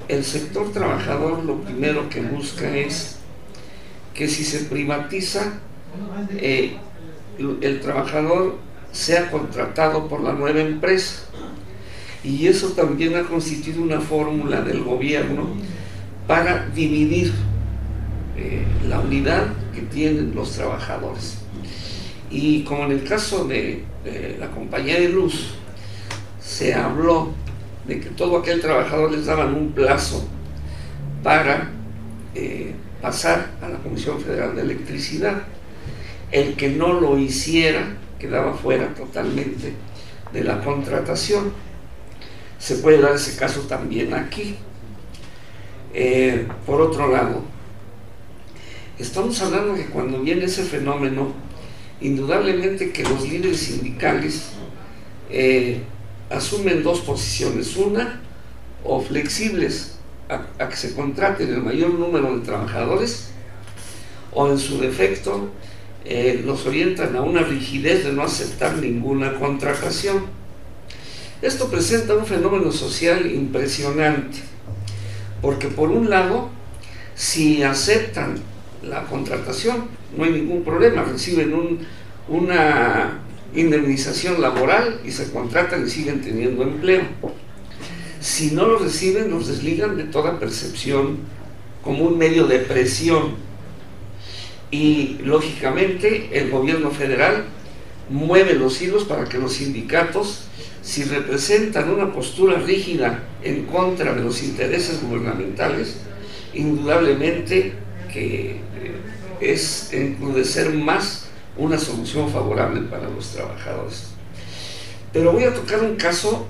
[SPEAKER 6] el sector trabajador lo primero que busca es que si se privatiza, el trabajador sea contratado por la nueva empresa, y eso también ha constituido una fórmula del gobierno para dividir la unidad que tienen los trabajadores. Y como en el caso de la compañía de luz, se habló de que todo aquel trabajador les daban un plazo para pasar a la Comisión Federal de Electricidad. El que no lo hiciera quedaba fuera totalmente de la contratación. Se puede dar ese caso también aquí. Por otro lado, estamos hablando que cuando viene ese fenómeno, indudablemente que los líderes sindicales asumen 2 posiciones: una, o flexibles a que se contraten el mayor número de trabajadores, o en su defecto los orientan a una rigidez de no aceptar ninguna contratación. Esto presenta un fenómeno social impresionante, porque por un lado, si aceptan la contratación, no hay ningún problema, reciben una indemnización laboral y se contratan y siguen teniendo empleo. Si no lo reciben, los desligan de toda percepción como un medio de presión, y lógicamente el gobierno federal mueve los hilos para que los sindicatos, si representan una postura rígida en contra de los intereses gubernamentales, indudablemente que es encrudecer más una solución favorable para los trabajadores. Pero voy a tocar un caso.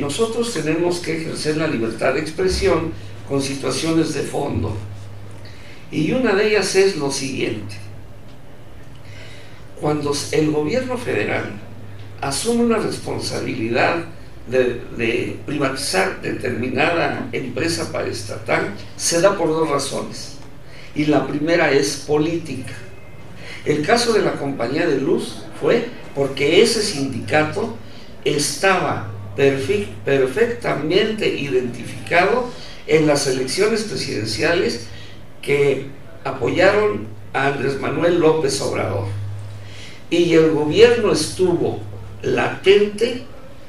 [SPEAKER 6] Nosotros tenemos que ejercer la libertad de expresión con situaciones de fondo, y una de ellas es lo siguiente: cuando el gobierno federal asume una responsabilidad de privatizar determinada empresa paraestatal, se da por dos razones, y la primera es política. El caso de la Compañía de Luz fue porque ese sindicato estaba perfectamente identificado en las elecciones presidenciales que apoyaron a Andrés Manuel López Obrador, y el gobierno estuvo latente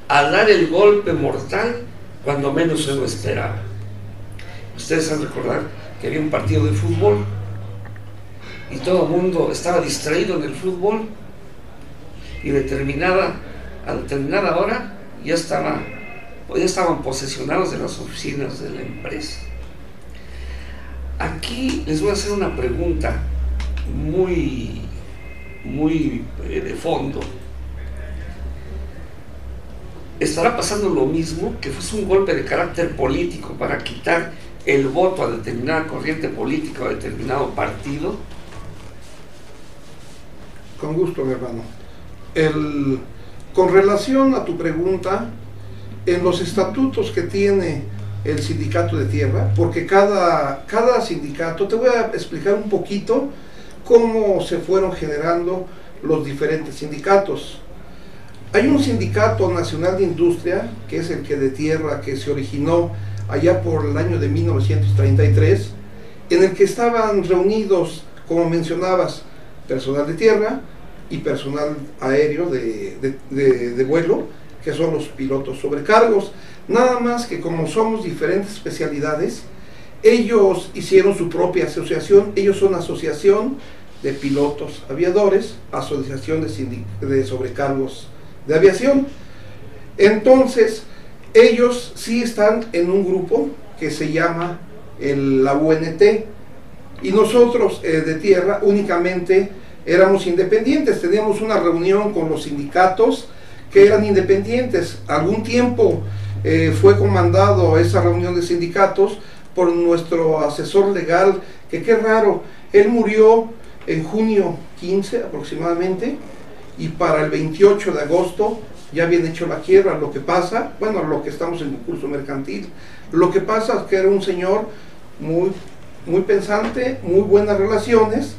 [SPEAKER 6] a dar el golpe mortal cuando menos se lo esperaba. Ustedes han de recordar que había un partido de fútbol y todo el mundo estaba distraído en el fútbol, y a determinada hora ya estaban posesionados de las oficinas de la empresa. Aquí les voy a hacer una pregunta muy de fondo. ¿Estará pasando lo mismo, que fue un golpe de carácter político para quitar el voto a determinada corriente política o a determinado partido?
[SPEAKER 1] Con gusto, mi hermano. Con relación a tu pregunta, en los estatutos que tiene el sindicato de tierra, porque cada sindicato, te voy a explicar un poquito cómo se fueron generando los diferentes sindicatos. Hay un sindicato nacional de industria, que es el que de tierra, que se originó allá por el año de 1933, en el que estaban reunidos, como mencionabas, personal de tierra y personal aéreo de vuelo, que son los pilotos sobrecargos. Nada más que como somos diferentes especialidades, ellos hicieron su propia asociación. Ellos son asociación de pilotos aviadores, asociación de sobrecargos de aviación. Entonces ellos sí están en un grupo que se llama la UNT, y nosotros de tierra únicamente éramos independientes. Teníamos una reunión con los sindicatos que eran independientes. Algún tiempo fue comandado esa reunión de sindicatos por nuestro asesor legal, que qué raro, él murió en junio 15 aproximadamente, y para el 28 de agosto ya habían hecho la quiebra. Lo que pasa, bueno, lo que estamos en concurso mercantil, lo que pasa es que era un señor muy pensante, muy buenas relaciones,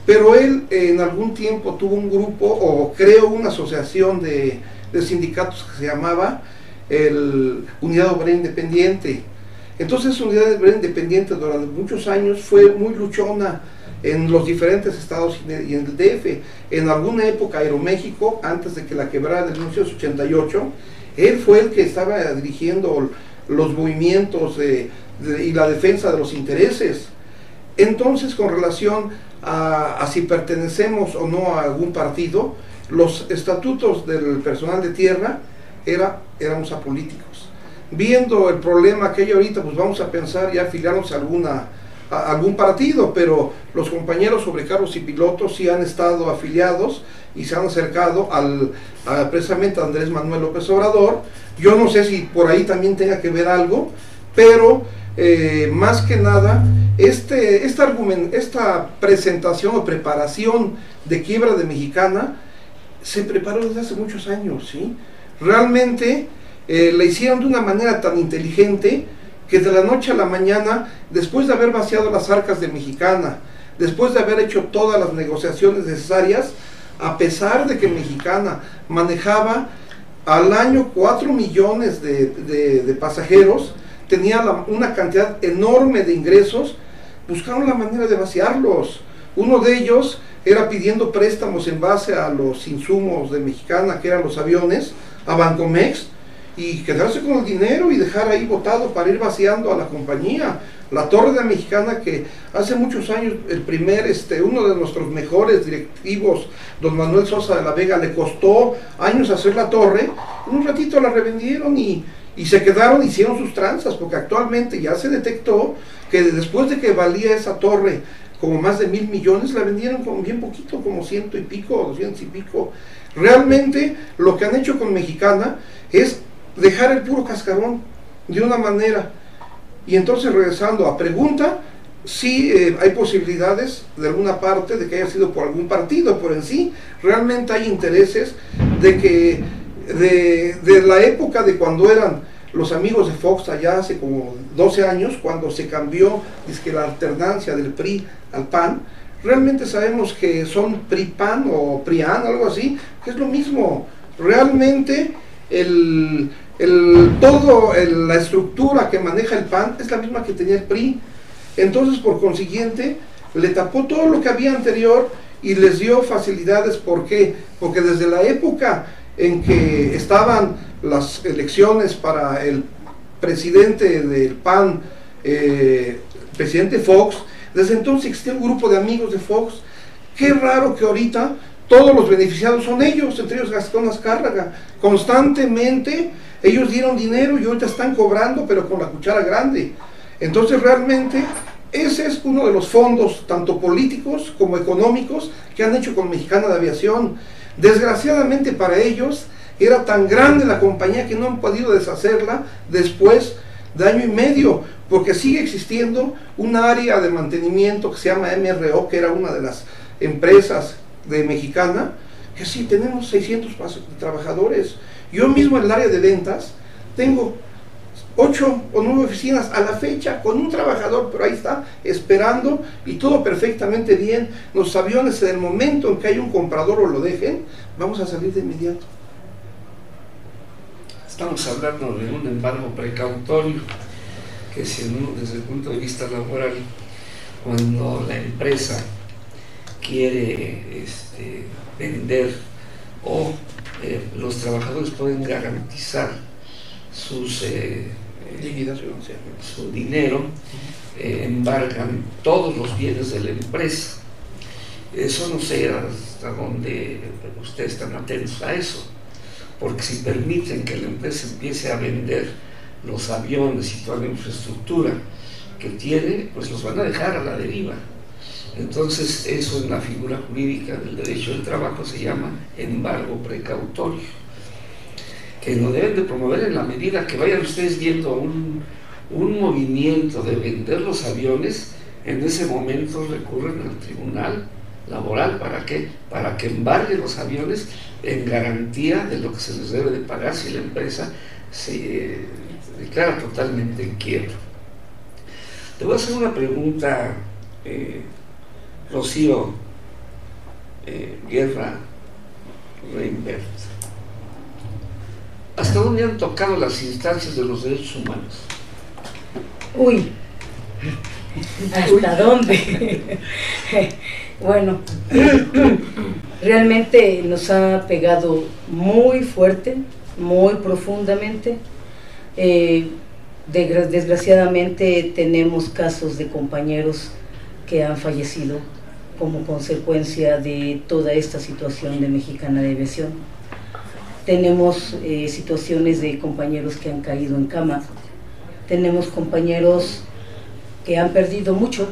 [SPEAKER 1] pero él en algún tiempo tuvo un grupo, o creó una asociación de sindicatos que se llamaba Unidad Obrera Independiente. Entonces Unidad Obrera Independiente durante muchos años fue muy luchona en los diferentes estados y en el DF. En alguna época Aeroméxico, antes de que la quebrara en 1988, él fue el que estaba dirigiendo los movimientos y la defensa de los intereses. Entonces, con relación a si pertenecemos o no a algún partido, los estatutos del personal de tierra éramos apolíticos. Viendo el problema que hay ahorita, pues vamos a pensar ya afiliarnos a algún partido, pero los compañeros sobrecargos y pilotos sí han estado afiliados y se han acercado precisamente a Andrés Manuel López Obrador. Yo no sé si por ahí también tenga que ver algo, pero más que nada esta presentación o preparación de quiebra de Mexicana se preparó desde hace muchos años, ¿sí? Realmente la hicieron de una manera tan inteligente que de la noche a la mañana, después de haber vaciado las arcas de Mexicana, después de haber hecho todas las negociaciones necesarias, a pesar de que Mexicana manejaba al año 4 millones de pasajeros, tenía una cantidad enorme de ingresos, buscaron la manera de vaciarlos. Uno de ellos era pidiendo préstamos en base a los insumos de Mexicana, que eran los aviones, a Bancomex, y quedarse con el dinero y dejar ahí botado para ir vaciando a la compañía. La torre de Mexicana, que hace muchos años uno de nuestros mejores directivos, don Manuel Sosa de la Vega, le costó años hacer la torre, en un ratito la revendieron y se quedaron, hicieron sus tranzas, porque actualmente ya se detectó que después de que valía esa torre como más de 1,000 millones, la vendieron con bien poquito, como 100 y pico, 200 y pico. Realmente lo que han hecho con Mexicana es dejar el puro cascarón de una manera. Y entonces, regresando a pregunta, sí hay posibilidades de alguna parte de que haya sido por algún partido, pero en sí realmente hay intereses de que de la época de cuando eran los amigos de Fox, allá hace como 12 años, cuando se cambió la alternancia del PRI al PAN, realmente sabemos que son PRI-PAN o PRIAN, algo así, que es lo mismo. Realmente la estructura que maneja el PAN es la misma que tenía el PRI. Entonces, por consiguiente, le tapó todo lo que había anterior y les dio facilidades. ¿Por qué? Porque desde la época en que estaban las elecciones para el presidente del PAN, presidente Fox, desde entonces existía un grupo de amigos de Fox. Qué raro que ahorita todos los beneficiados son ellos, entre ellos Gastón Azcárraga. Constantemente ellos dieron dinero y ahorita están cobrando, pero con la cuchara grande. Entonces realmente ese es uno de los fondos, tanto políticos como económicos, que han hecho con Mexicana de Aviación. Desgraciadamente para ellos era tan grande la compañía que no han podido deshacerla después de 1 año y medio, porque sigue existiendo un área de mantenimiento que se llama MRO, que era una de las empresas de Mexicana, que sí, tenemos 600 trabajadores. Yo mismo en el área de ventas tengo 8 o 9 oficinas a la fecha con un trabajador, pero ahí está, esperando, y todo perfectamente bien. Los aviones, en el momento en que hay un comprador o lo dejen, vamos a salir de inmediato.
[SPEAKER 6] Estamos hablando de un embargo precautorio, que si desde el punto de vista laboral, cuando la empresa quiere vender o los trabajadores pueden garantizar sus su dinero, embargan todos los bienes de la empresa. Eso no sé hasta dónde ustedes están atentos a eso, porque si permiten que la empresa empiece a vender los aviones y toda la infraestructura que tiene, pues los van a dejar a la deriva. Entonces eso en la figura jurídica del derecho del trabajo se llama embargo precautorio, que lo deben de promover en la medida que vayan ustedes viendo un movimiento de vender los aviones. En ese momento recurren al tribunal laboral. ¿Para qué? Para que embargue los aviones en garantía de lo que se les debe de pagar si la empresa se declara totalmente en quiebra. Te voy a hacer una pregunta, Rocío Guerra Reinbert. ¿Hasta dónde han tocado las instancias de los derechos humanos?
[SPEAKER 3] Uy, ¿hasta dónde? Bueno, realmente nos ha pegado muy fuerte, muy profundamente. Desgraciadamente tenemos casos de compañeros que han fallecido como consecuencia de toda esta situación de Mexicana de Aviación. Tenemos situaciones de compañeros que han caído en cama, tenemos compañeros que han perdido mucho,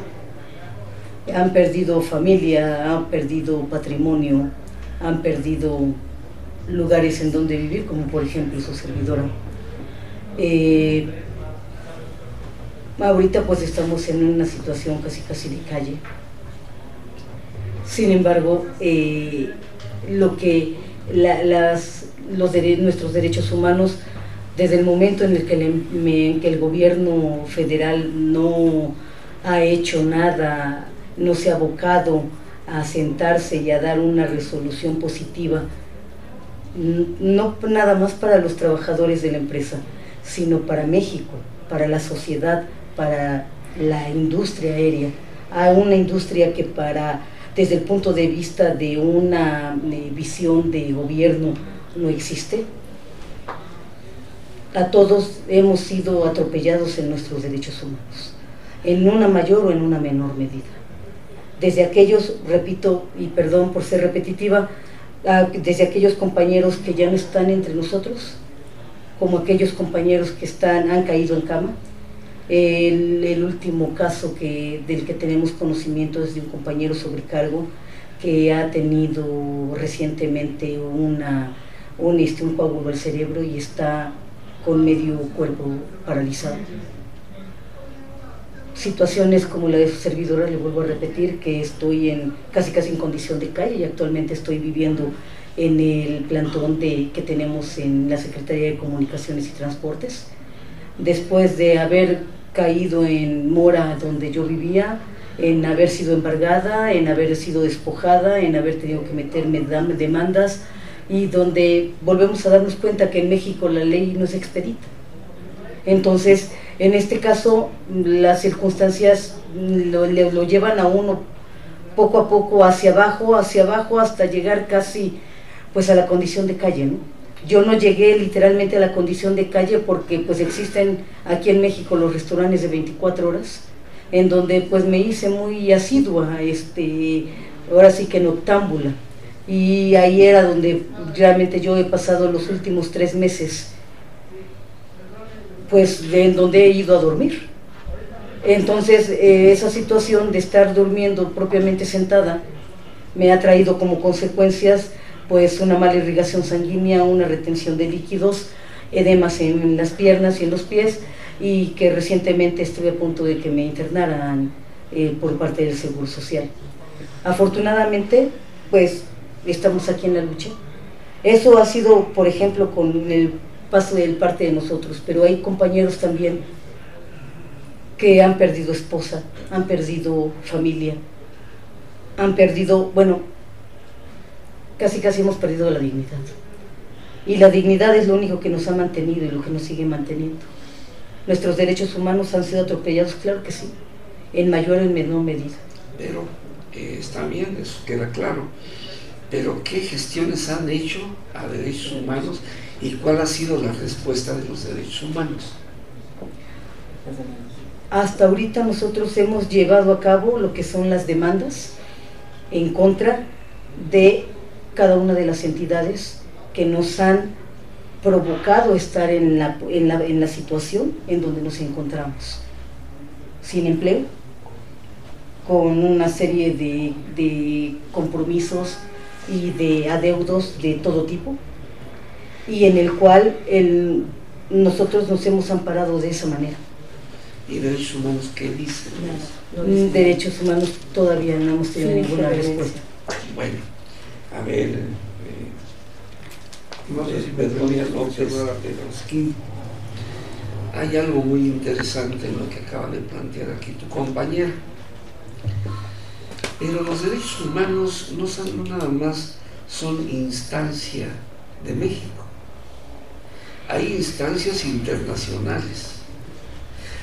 [SPEAKER 3] han perdido familia, han perdido patrimonio, han perdido lugares en donde vivir, como por ejemplo su servidora. Ahorita pues estamos en una situación casi de calle. Sin embargo, lo que nuestros derechos humanos, desde el momento en el que el gobierno federal no ha hecho nada, no se ha abocado a sentarse y a dar una resolución positiva, no nada más para los trabajadores de la empresa, sino para México, para la sociedad, para la industria aérea, a una industria que desde el punto de vista de una visión de gobierno no existe. A todos hemos sido atropellados en nuestros derechos humanos, en una mayor o en una menor medida. Desde aquellos, repito, y perdón por ser repetitiva, desde aquellos compañeros que ya no están entre nosotros, como aquellos compañeros que han caído en cama. El último caso del que tenemos conocimiento es de un compañero sobrecargo que ha tenido recientemente un coágulo al cerebro y está con medio cuerpo paralizado. Situaciones como la de su servidora, le vuelvo a repetir que estoy casi en condición de calle y actualmente estoy viviendo en el plantón que tenemos en la Secretaría de Comunicaciones y Transportes. Después de haber caído en Mora, donde yo vivía, en haber sido embargada, en haber sido despojada, en haber tenido que meterme demandas, y donde volvemos a darnos cuenta que en México la ley no es expedita. Entonces, en este caso, las circunstancias lo llevan a uno poco a poco hacia abajo, hasta llegar casi pues a la condición de calle, ¿no? Yo no llegué literalmente a la condición de calle porque pues existen aquí en México los restaurantes de 24 horas, en donde pues me hice muy asidua, ahora sí que noctámbula, y ahí era donde realmente yo he pasado los últimos 3 meses, pues en donde he ido a dormir. Entonces esa situación de estar durmiendo propiamente sentada me ha traído como consecuencias pues una mala irrigación sanguínea, una retención de líquidos, edemas en las piernas y en los pies, y que recientemente estuve a punto de que me internaran por parte del Seguro Social. Afortunadamente, pues estamos aquí en la lucha. Eso ha sido, por ejemplo, con el paso de parte de nosotros, pero hay compañeros también que han perdido esposa, han perdido familia, han perdido, bueno, casi hemos perdido la dignidad. Y la dignidad es lo único que nos ha mantenido y lo que nos sigue manteniendo. Nuestros derechos humanos han sido atropellados, claro que sí, en mayor o en menor medida.
[SPEAKER 6] Pero está bien, eso queda claro. Pero ¿qué gestiones han hecho a derechos humanos y cuál ha sido la respuesta de los derechos humanos?
[SPEAKER 3] Hasta ahorita nosotros hemos llevado a cabo lo que son las demandas en contra de cada una de las entidades que nos han provocado estar en la situación en donde nos encontramos, sin empleo, con una serie de compromisos y de adeudos de todo tipo, y en el cual nosotros nos hemos amparado de esa manera.
[SPEAKER 6] ¿Y derechos humanos qué dicen?
[SPEAKER 3] No, derechos humanos todavía no hemos tenido ninguna respuesta.
[SPEAKER 6] Bueno, a ver, Begoña López Pedrosquín, hay algo muy interesante en lo que acaba de plantear aquí tu compañera. Pero los derechos humanos no nada más son instancia de México. Hay instancias internacionales.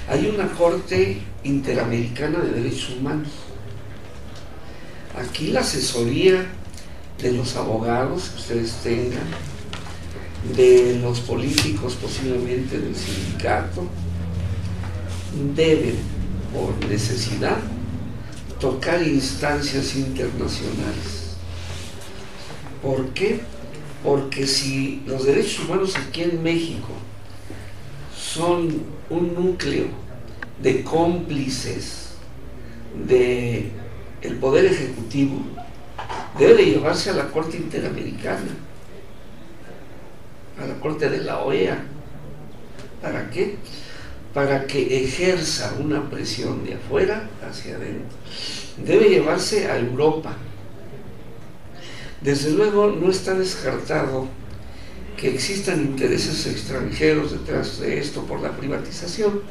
[SPEAKER 6] Hay una Corte Interamericana de Derechos Humanos. Aquí la asesoría de los abogados que ustedes tengan, de los políticos posiblemente del sindicato, deben, por necesidad, tocar instancias internacionales. ¿Por qué? Porque si los derechos humanos aquí en México son un núcleo de cómplices del Poder Ejecutivo, debe de llevarse a la Corte Interamericana, a la Corte de la OEA. ¿Para qué? Para que ejerza una presión de afuera hacia adentro. Debe llevarse a Europa. Desde luego no está descartado que existan intereses extranjeros detrás de esto por la privatización,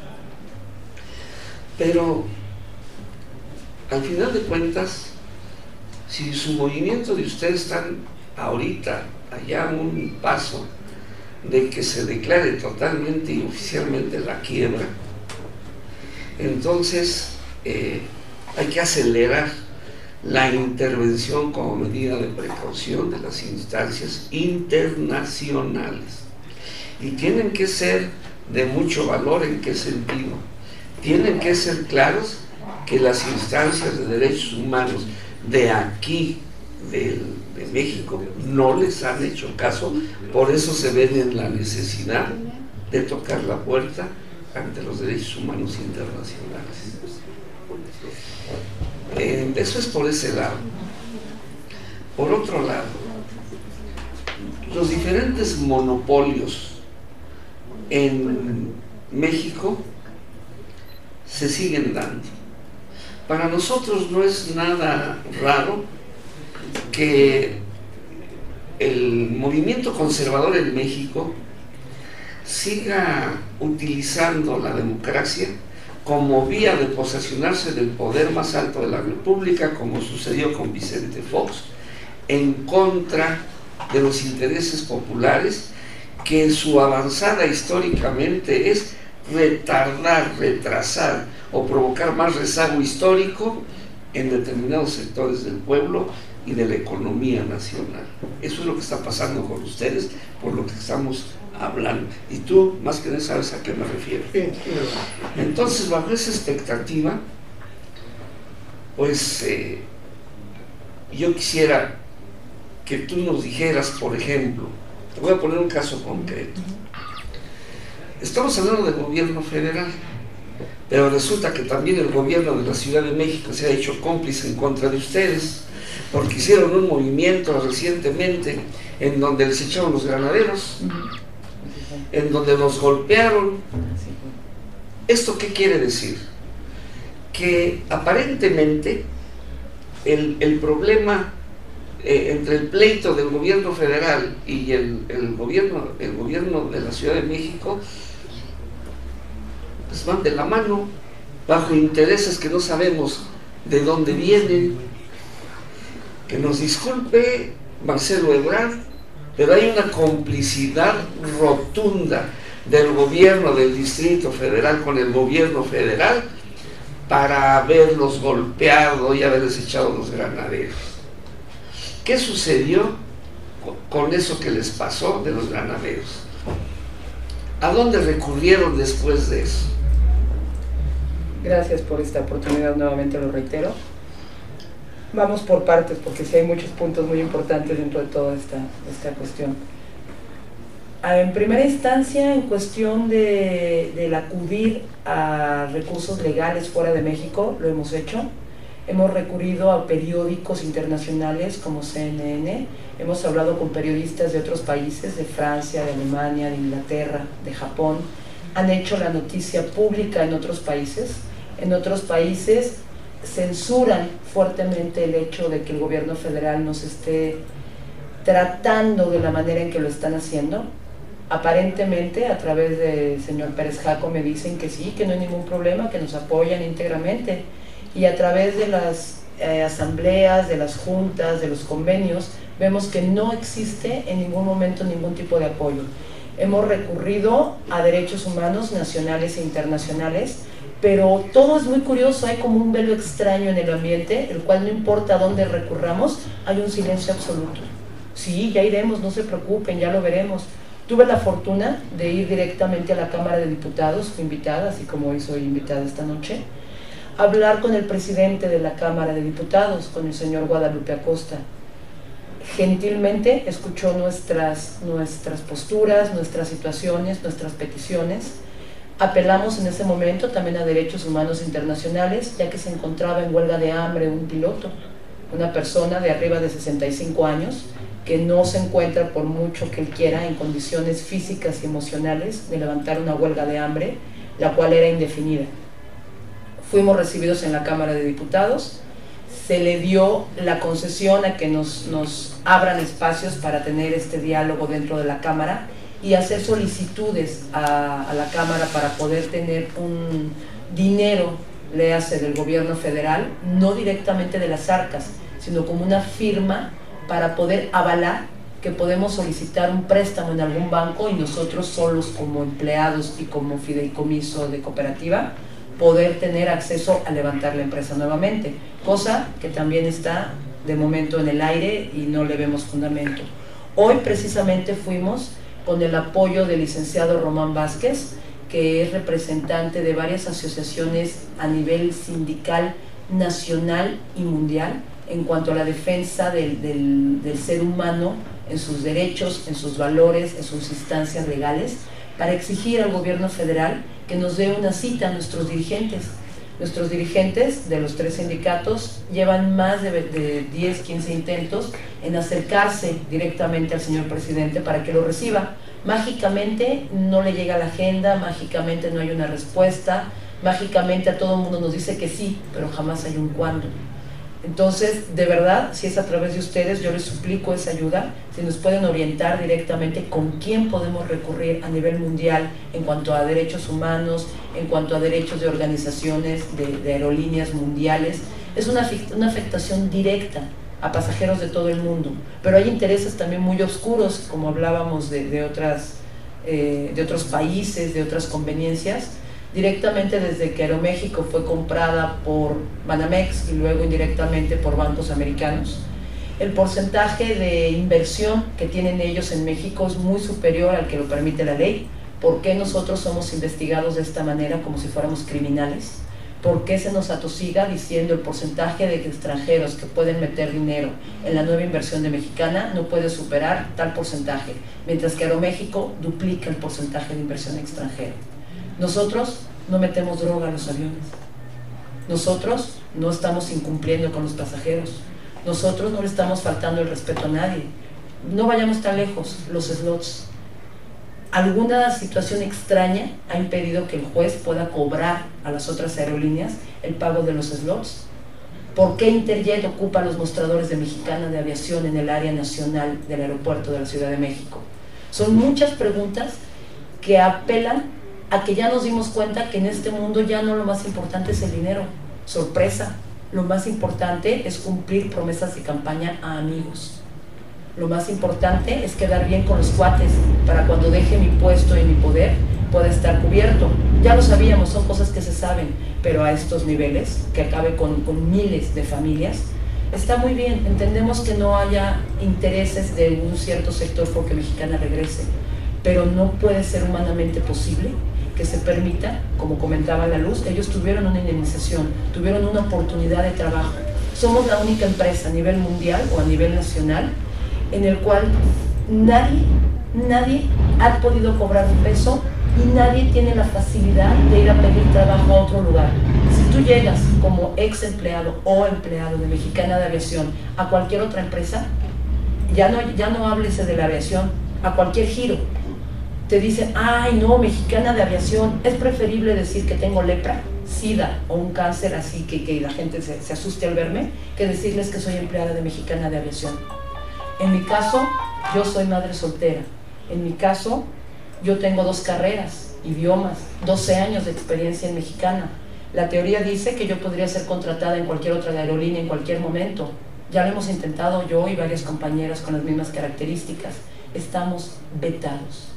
[SPEAKER 6] pero al final de cuentas, si su movimiento de ustedes están ahorita allá a un paso de que se declare totalmente y oficialmente la quiebra, entonces hay que acelerar la intervención como medida de precaución de las instancias internacionales. Y tienen que ser de mucho valor. ¿En qué sentido? Tienen que ser claros que las instancias de derechos humanos de aquí, de México, no les han hecho caso. Por eso se ven en la necesidad de tocar la puerta ante los derechos humanos internacionales. Eso es por ese lado. Por otro lado, los diferentes monopolios en México se siguen dando. Para nosotros no es nada raro que el movimiento conservador en México siga utilizando la democracia como vía de posesionarse del poder más alto de la República, como sucedió con Vicente Fox, en contra de los intereses populares, que en su avanzada históricamente es retardar, retrasar o provocar más rezago histórico en determinados sectores del pueblo y de la economía nacional. Eso es lo que está pasando con ustedes, por lo que estamos hablando. Y tú, más que nada, sabes a qué me refiero. Entonces, bajo esa expectativa, pues yo quisiera que tú nos dijeras, por ejemplo, te voy a poner un caso concreto. Estamos hablando del gobierno federal, pero resulta que también el gobierno de la Ciudad de México se ha hecho cómplice en contra de ustedes, porque hicieron un movimiento recientemente en donde les echaron los granaderos, en donde los golpearon. ¿Esto qué quiere decir? Que aparentemente el problema entre el pleito del gobierno federal y el gobierno de la Ciudad de México pues van de la mano, bajo intereses que no sabemos de dónde vienen. Que nos disculpe Marcelo Ebrard, pero hay una complicidad rotunda del gobierno del Distrito Federal con el gobierno federal para haberlos golpeado y haberles echado los granaderos. ¿Qué sucedió con eso que les pasó de los granaderos? ¿A dónde recurrieron después de eso?
[SPEAKER 4] Gracias por esta oportunidad, nuevamente lo reitero. Vamos por partes, porque sí hay muchos puntos muy importantes dentro de toda esta cuestión. En primera instancia, en cuestión del acudir a recursos legales fuera de México, lo hemos hecho. Hemos recurrido a periódicos internacionales como CNN, hemos hablado con periodistas de otros países, de Francia, de Alemania, de Inglaterra, de Japón. Han hecho la noticia pública en otros países. En otros países censuran fuertemente el hecho de que el gobierno federal nos esté tratando de la manera en que lo están haciendo. Aparentemente, a través del señor Pérez Jaco, me dicen que sí, que no hay ningún problema, que nos apoyan íntegramente. Y a través de las asambleas, de las juntas, de los convenios, vemos que no existe en ningún momento ningún tipo de apoyo. Hemos recurrido a derechos humanos nacionales e internacionales, pero todo es muy curioso, hay como un velo extraño en el ambiente, el cual no importa a dónde recurramos, hay un silencio absoluto. Sí, ya iremos, no se preocupen, ya lo veremos. Tuve la fortuna de ir directamente a la Cámara de Diputados, fui invitada, así como hoy soy invitada esta noche, a hablar con el presidente de la Cámara de Diputados, con el señor Guadalupe Acosta. Gentilmente escuchó nuestras posturas, nuestras situaciones, nuestras peticiones. Apelamos en ese momento también a derechos humanos internacionales, ya que se encontraba en huelga de hambre un piloto, una persona de arriba de 65 años, que no se encuentra, por mucho que él quiera, en condiciones físicas y emocionales de levantar una huelga de hambre, la cual era indefinida. Fuimos recibidos en la Cámara de Diputados, se le dio la concesión a que nos abran espacios para tener este diálogo dentro de la Cámara y hacer solicitudes a la Cámara para poder tener un dinero, le hace del gobierno federal, no directamente de las arcas, sino como una firma para poder avalar que podemos solicitar un préstamo en algún banco y nosotros solos como empleados y como fideicomiso de cooperativa poder tener acceso a levantar la empresa nuevamente, cosa que también está de momento en el aire y no le vemos fundamento. Hoy precisamente fuimos con el apoyo del licenciado Román Vázquez, que es representante de varias asociaciones a nivel sindical, nacional y mundial, en cuanto a la defensa del ser humano en sus derechos, en sus valores, en sus instancias legales, para exigir al gobierno federal que nos dé una cita a nuestros dirigentes. Nuestros dirigentes de los 3 sindicatos llevan más de 10, 15 intentos en acercarse directamente al señor presidente para que lo reciba. Mágicamente no le llega la agenda, mágicamente no hay una respuesta, mágicamente a todo el mundo nos dice que sí, pero jamás hay un cuándo. Entonces, de verdad, si es a través de ustedes, yo les suplico esa ayuda, si nos pueden orientar directamente con quién podemos recurrir a nivel mundial en cuanto a derechos humanos, en cuanto a derechos de organizaciones de aerolíneas mundiales. Es una afectación directa a pasajeros de todo el mundo, pero hay intereses también muy oscuros, como hablábamos de otros países, de otras conveniencias. Directamente desde que Aeroméxico fue comprada por Banamex y luego indirectamente por bancos americanos, el porcentaje de inversión que tienen ellos en México es muy superior al que lo permite la ley. ¿Por qué nosotros somos investigados de esta manera como si fuéramos criminales? ¿Por qué se nos atosiga diciendo el porcentaje de extranjeros que pueden meter dinero en la nueva inversión de Mexicana no puede superar tal porcentaje, mientras que Aeroméxico duplica el porcentaje de inversión extranjera? Nosotros no metemos droga a los aviones, nosotros no estamos incumpliendo con los pasajeros, nosotros no le estamos faltando el respeto a nadie. No vayamos tan lejos, los slots. Alguna situación extraña ha impedido que el juez pueda cobrar a las otras aerolíneas el pago de los slots. ¿Por qué Interjet ocupa los mostradores de Mexicana de Aviación en el área nacional del aeropuerto de la Ciudad de México? Son muchas preguntas que apelan a que ya nos dimos cuenta que en este mundo ya no lo más importante es el dinero. Sorpresa, lo más importante es cumplir promesas de campaña a amigos. Lo más importante es quedar bien con los cuates para cuando deje mi puesto y mi poder pueda estar cubierto. Ya lo sabíamos, son cosas que se saben, pero a estos niveles, que acabe con miles de familias, está muy bien. Entendemos que no haya intereses de un cierto sector porque Mexicana regrese, pero no puede ser humanamente posible que se permita, como comentaba La Luz, ellos tuvieron una indemnización, tuvieron una oportunidad de trabajo. Somos la única empresa a nivel mundial o a nivel nacional en el cual nadie ha podido cobrar un peso y nadie tiene la facilidad de ir a pedir trabajo a otro lugar. Si tú llegas como ex empleado o empleado de Mexicana de Aviación a cualquier otra empresa, ya no hables de la aviación, a cualquier giro, te dicen, ay no, Mexicana de Aviación, es preferible decir que tengo lepra, sida o un cáncer, así que la gente se asuste al verme, que decirles que soy empleada de Mexicana de Aviación. En mi caso, yo soy madre soltera. En mi caso, yo tengo 2 carreras, idiomas, 12 años de experiencia en Mexicana. La teoría dice que yo podría ser contratada en cualquier otra aerolínea en cualquier momento. Ya lo hemos intentado yo y varias compañeras con las mismas características. Estamos vetados.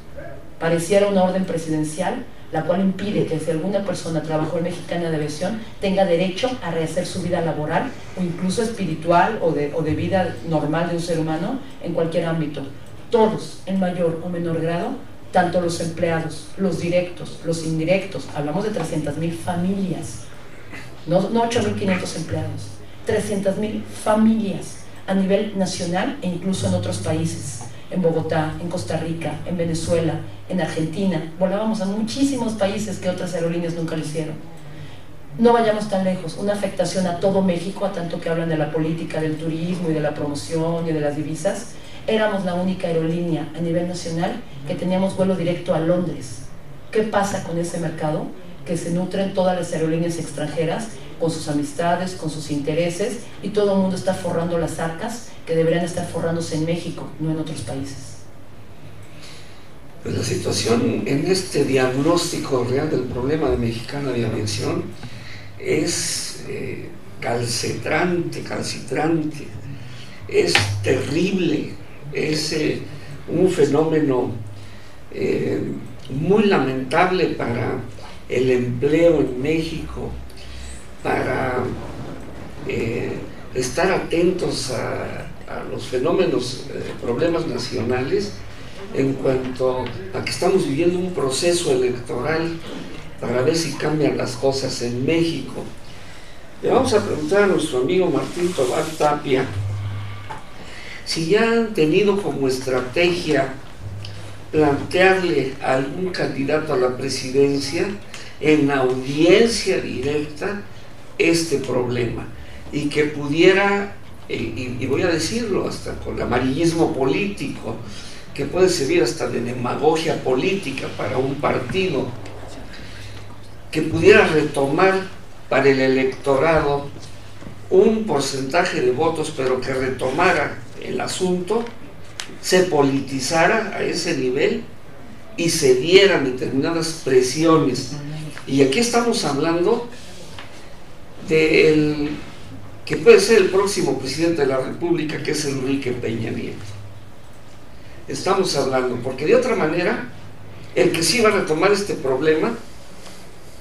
[SPEAKER 4] Pareciera una orden presidencial, la cual impide que si alguna persona trabajó en Mexicana de Aviación tenga derecho a rehacer su vida laboral o incluso espiritual o de vida normal de un ser humano en cualquier ámbito. Todos, en mayor o menor grado, tanto los empleados, los directos, los indirectos, hablamos de 300,000 familias, no 8,500 empleados, 300,000 familias a nivel nacional e incluso en otros países. En Bogotá, en Costa Rica, en Venezuela, en Argentina, volábamos a muchísimos países que otras aerolíneas nunca lo hicieron. No vayamos tan lejos, una afectación a todo México, a tanto que hablan de la política, del turismo y de la promoción y de las divisas. Éramos la única aerolínea a nivel nacional que teníamos vuelo directo a Londres. ¿Qué pasa con ese mercado? Que se nutren todas las aerolíneas extranjeras con sus amistades, con sus intereses, y todo el mundo está forrando las arcas que deberían estar forrándose en México, no en otros países.
[SPEAKER 6] Pues la situación en este diagnóstico real del problema de Mexicana de Aviación es calcitrante, es terrible, es un fenómeno muy lamentable para el empleo en México, para estar atentos a los fenómenos, problemas nacionales, en cuanto a que estamos viviendo un proceso electoral para ver si cambian las cosas en México. Le vamos a preguntar a nuestro amigo Martín Tobar Tapia si ya han tenido como estrategia plantearle a algún candidato a la presidencia en audiencia directa este problema, y que pudiera, y voy a decirlo hasta con amarillismo político, que puede servir hasta de demagogia política para un partido, que pudiera retomar para el electorado un porcentaje de votos, pero que retomara el asunto, se politizara a ese nivel y se dieran determinadas presiones. Y aquí estamos hablando del que puede ser el próximo presidente de la República, que es Enrique Peña Nieto. Estamos hablando, porque de otra manera, el que sí va a retomar este problema,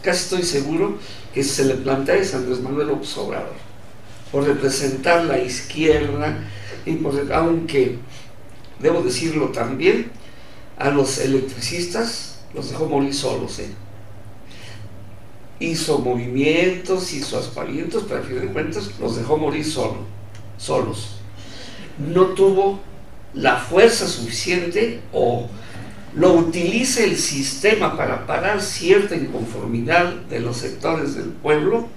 [SPEAKER 6] casi estoy seguro que se le plantea es Andrés Manuel López Obrador, por representar la izquierda, y aunque debo decirlo también, a los electricistas los dejó morir solos, hizo movimientos, hizo aspavientos, pero al fin de cuentas los dejó morir solos. No tuvo la fuerza suficiente, o lo utiliza el sistema para parar cierta inconformidad de los sectores del pueblo,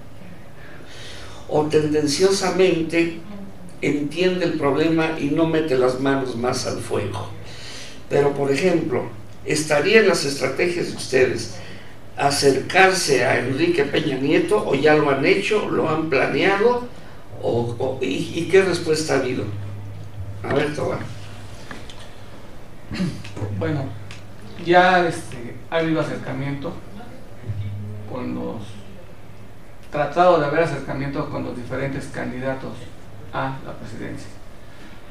[SPEAKER 6] o tendenciosamente entiende el problema y no mete las manos más al fuego. Pero, por ejemplo, ¿estaría en las estrategias de ustedes acercarse a Enrique Peña Nieto, o ya lo han hecho, lo han planeado, y qué respuesta ha habido? A ver, Tobar.
[SPEAKER 2] Bueno, ya ha habido acercamiento con los, tratado de haber acercamiento con los diferentes candidatos a la presidencia.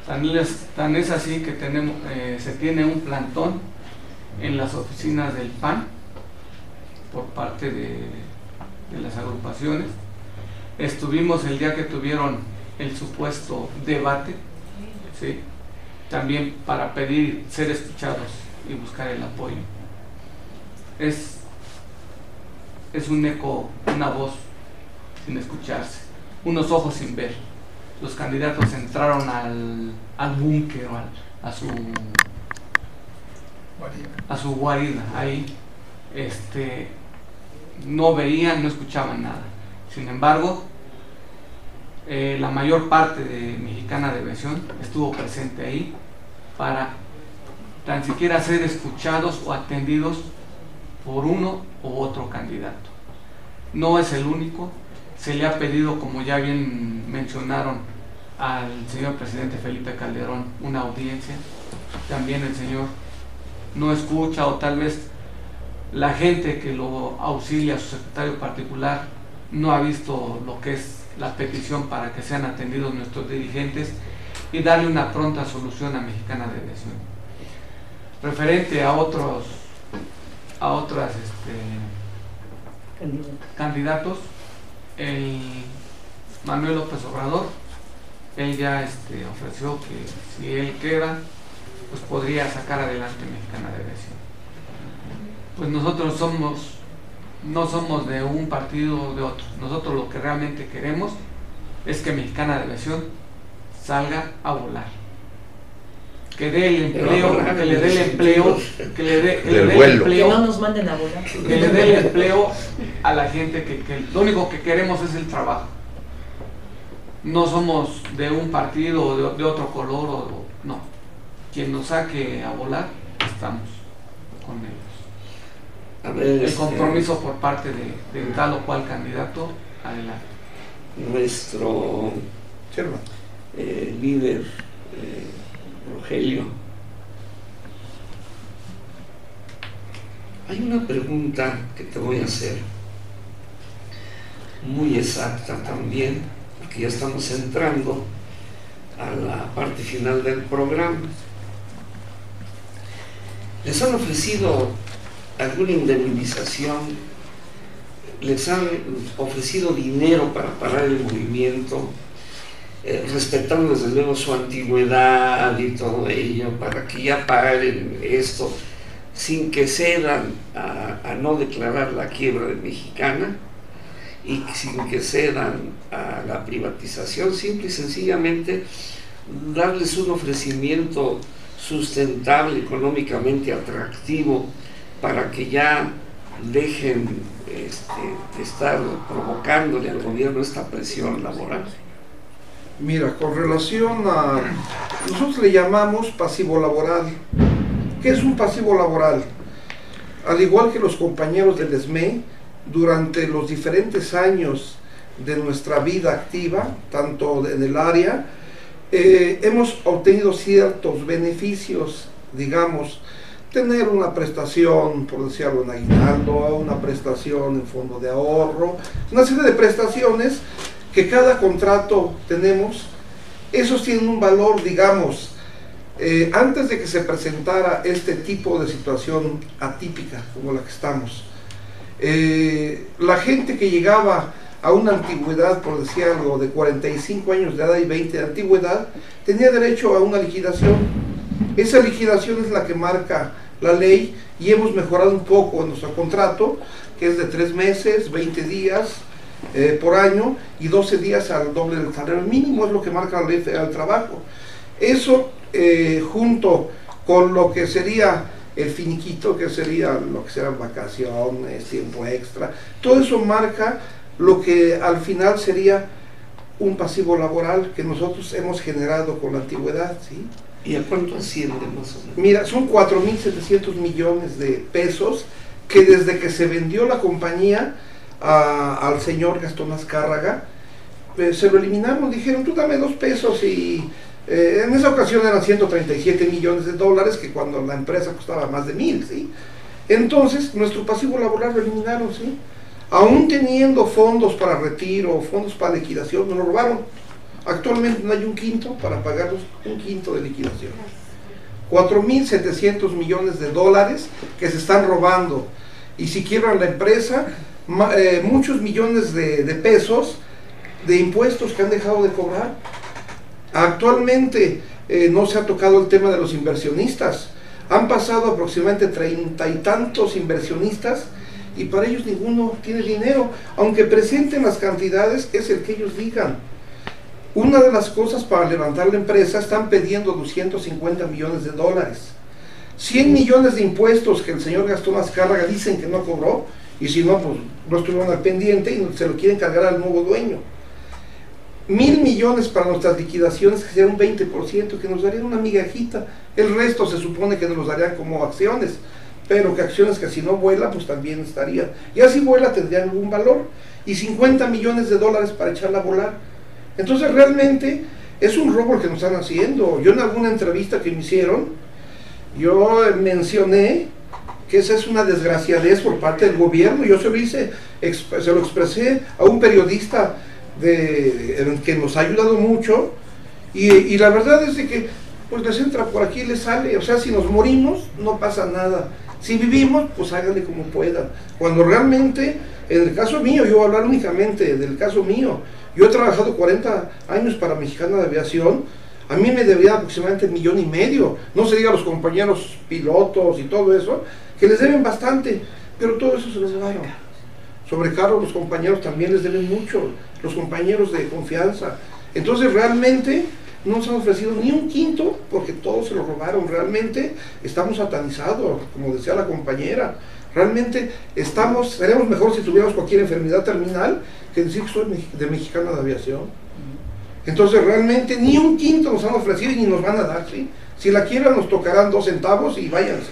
[SPEAKER 2] Tan es así que se tiene un plantón en las oficinas del PAN por parte de las agrupaciones. Estuvimos el día que tuvieron el supuesto debate, ¿sí?, también para pedir ser escuchados y buscar el apoyo. Es un eco, una voz sin escucharse, unos ojos sin ver. Los candidatos entraron al búnker, a su guarida, ahí no veían, no escuchaban nada. Sin embargo, la mayor parte de Mexicana de Aviación estuvo presente ahí para tan siquiera ser escuchados o atendidos por uno u otro candidato. No es el único. Se le ha pedido, como ya bien mencionaron, al señor presidente Felipe Calderón una audiencia. También el señor no escucha, o tal vez la gente que lo auxilia, su secretario particular, no ha visto lo que es la petición para que sean atendidos nuestros dirigentes y darle una pronta solución a Mexicana de Aviación. Referente a otros candidatos, el Manuel López Obrador, él ya ofreció que si él queda, pues podría sacar adelante Mexicana de Aviación. Pues nosotros no somos de un partido o de otro. Nosotros lo que realmente queremos es que Mexicana de Aviación salga a volar, que dé el empleo, que le dé el empleo, que
[SPEAKER 4] no nos manden a volar,
[SPEAKER 2] que le dé el empleo a la gente, que lo único que queremos es el trabajo. No somos de un partido o de otro color, no. Quien nos saque a volar, estamos con ellos.
[SPEAKER 6] A ver,
[SPEAKER 2] el compromiso por parte de tal o cual candidato, adelante.
[SPEAKER 6] Nuestro líder, Rogelio, hay una pregunta que te voy a hacer, muy exacta también, porque ya estamos entrando a la parte final del programa. ¿Les han ofrecido alguna indemnización les han ofrecido dinero para parar el movimiento, respetando desde luego su antigüedad y todo ello, para que ya paren esto, sin que cedan a no declarar la quiebra de Mexicana y sin que cedan a la privatización, simple y sencillamente darles un ofrecimiento sustentable, económicamente atractivo, para que ya dejen de estar provocándole al gobierno esta presión laboral.
[SPEAKER 1] Mira, con relación a... nosotros le llamamos pasivo laboral. ¿Qué es un pasivo laboral? Al igual que los compañeros del ESME, durante los diferentes años de nuestra vida activa, tanto en el área, hemos obtenido ciertos beneficios, digamos, tener una prestación, por decirlo, en aguinaldo, una prestación en fondo de ahorro, una serie de prestaciones que cada contrato tenemos. Esos tienen un valor, digamos, antes de que se presentara este tipo de situación atípica como la que estamos, la gente que llegaba a una antigüedad, por decir algo, de 45 años de edad y 20 de antigüedad, tenía derecho a una liquidación. Esa liquidación es la que marca la ley, y hemos mejorado un poco en nuestro contrato, que es de 3 meses, 20 días por año y 12 días al doble del salario mínimo, es lo que marca la ley federal del trabajo. Eso junto con lo que sería el finiquito, que sería lo que serán vacaciones, tiempo extra, todo eso marca lo que al final sería un pasivo laboral que nosotros hemos generado con la antigüedad, ¿sí?
[SPEAKER 6] ¿Y a cuánto asciende más o menos?
[SPEAKER 1] Mira, son 4.700 millones de pesos que desde que se vendió la compañía al señor Gastón Azcárraga, se lo eliminaron, dijeron, tú dame 2 pesos y en esa ocasión eran 137 millones de dólares, que cuando la empresa costaba más de 1.000, ¿sí? Entonces, nuestro pasivo laboral lo eliminaron, ¿sí? Aún teniendo fondos para retiro, fondos para liquidación, nos lo robaron. Actualmente no hay un quinto para pagarnos un quinto de liquidación. 4.700 millones de dólares que se están robando. Y si quiebran la empresa, muchos millones de pesos de impuestos que han dejado de cobrar. Actualmente no se ha tocado el tema de los inversionistas. Han pasado aproximadamente 30 y tantos inversionistas y para ellos ninguno tiene dinero. Aunque presenten las cantidades, es el que ellos digan. Una de las cosas para levantar la empresa, están pidiendo 250 millones de dólares. 100 millones de impuestos que el señor Gastón Azcárraga dicen que no cobró, y si no, pues no estuvieron al pendiente y se lo quieren cargar al nuevo dueño. 1.000 millones para nuestras liquidaciones, que sería un 20%, que nos darían una migajita. El resto se supone que nos los darían como acciones, pero que acciones que si no vuela, pues también estaría. Y así vuela, tendría algún valor. Y 50 millones de dólares para echarla a volar. Entonces realmente es un robo el que nos están haciendo. Yo en alguna entrevista que me hicieron, yo mencioné que esa es una desgraciadez por parte del gobierno. Yo se lo expresé a un periodista que nos ha ayudado mucho, y la verdad es de que pues les entra por aquí y les sale. O sea, si nos morimos no pasa nada, si vivimos pues háganle como puedan. Cuando realmente, en el caso mío, yo voy a hablar únicamente del caso mío, yo he trabajado 40 años para Mexicana de Aviación. A mí me debían aproximadamente 1,5 millones, no se diga a los compañeros pilotos y todo eso, que les deben bastante, pero todo eso se los llevaron. Sobrecargo, los compañeros también les deben mucho, los compañeros de confianza. Entonces realmente no nos han ofrecido ni un quinto, porque todos se lo robaron. Realmente estamos satanizados, como decía la compañera. Realmente seremos mejor si tuviéramos cualquier enfermedad terminal que decir que soy de Mexicana de Aviación. Entonces realmente ni un quinto nos han ofrecido y ni nos van a dar, ¿sí? Si la quiebran nos tocarán 2 centavos y váyanse.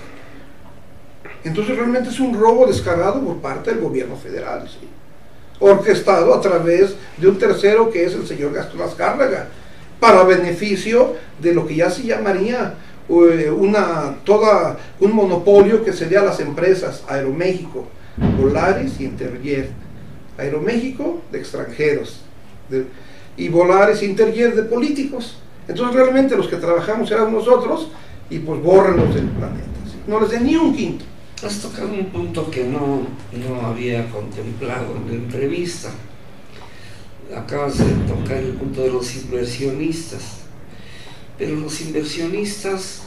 [SPEAKER 1] Entonces realmente es un robo descarado por parte del gobierno federal, ¿sí? Orquestado a través de un tercero, que es el señor Gastón Azcárraga, para beneficio de lo que ya se llamaría un monopolio, que sería las empresas Aeroméxico, Volaris y Interjet. Aeroméxico de extranjeros y Volaris e Interjet de políticos. Entonces realmente los que trabajamos éramos nosotros, y pues bórrenlos del planeta, ¿sí? No les den ni un quinto.
[SPEAKER 6] Has tocado un punto que no había contemplado en la entrevista. Acabas de tocar el punto de los inversionistas, pero los inversionistas,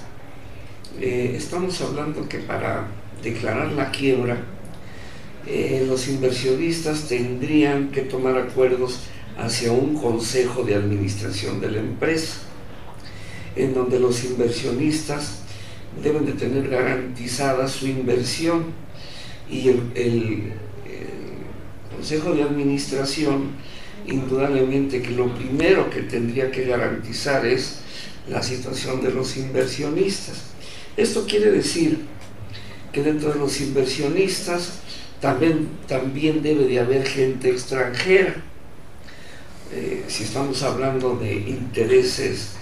[SPEAKER 6] estamos hablando que para declarar la quiebra, los inversionistas tendrían que tomar acuerdos hacia un consejo de administración de la empresa, en donde los inversionistas deben de tener garantizada su inversión, y el consejo de administración indudablemente que lo primero que tendría que garantizar es la situación de los inversionistas. Esto quiere decir que dentro de los inversionistas también debe de haber gente extranjera. Si estamos hablando de intereses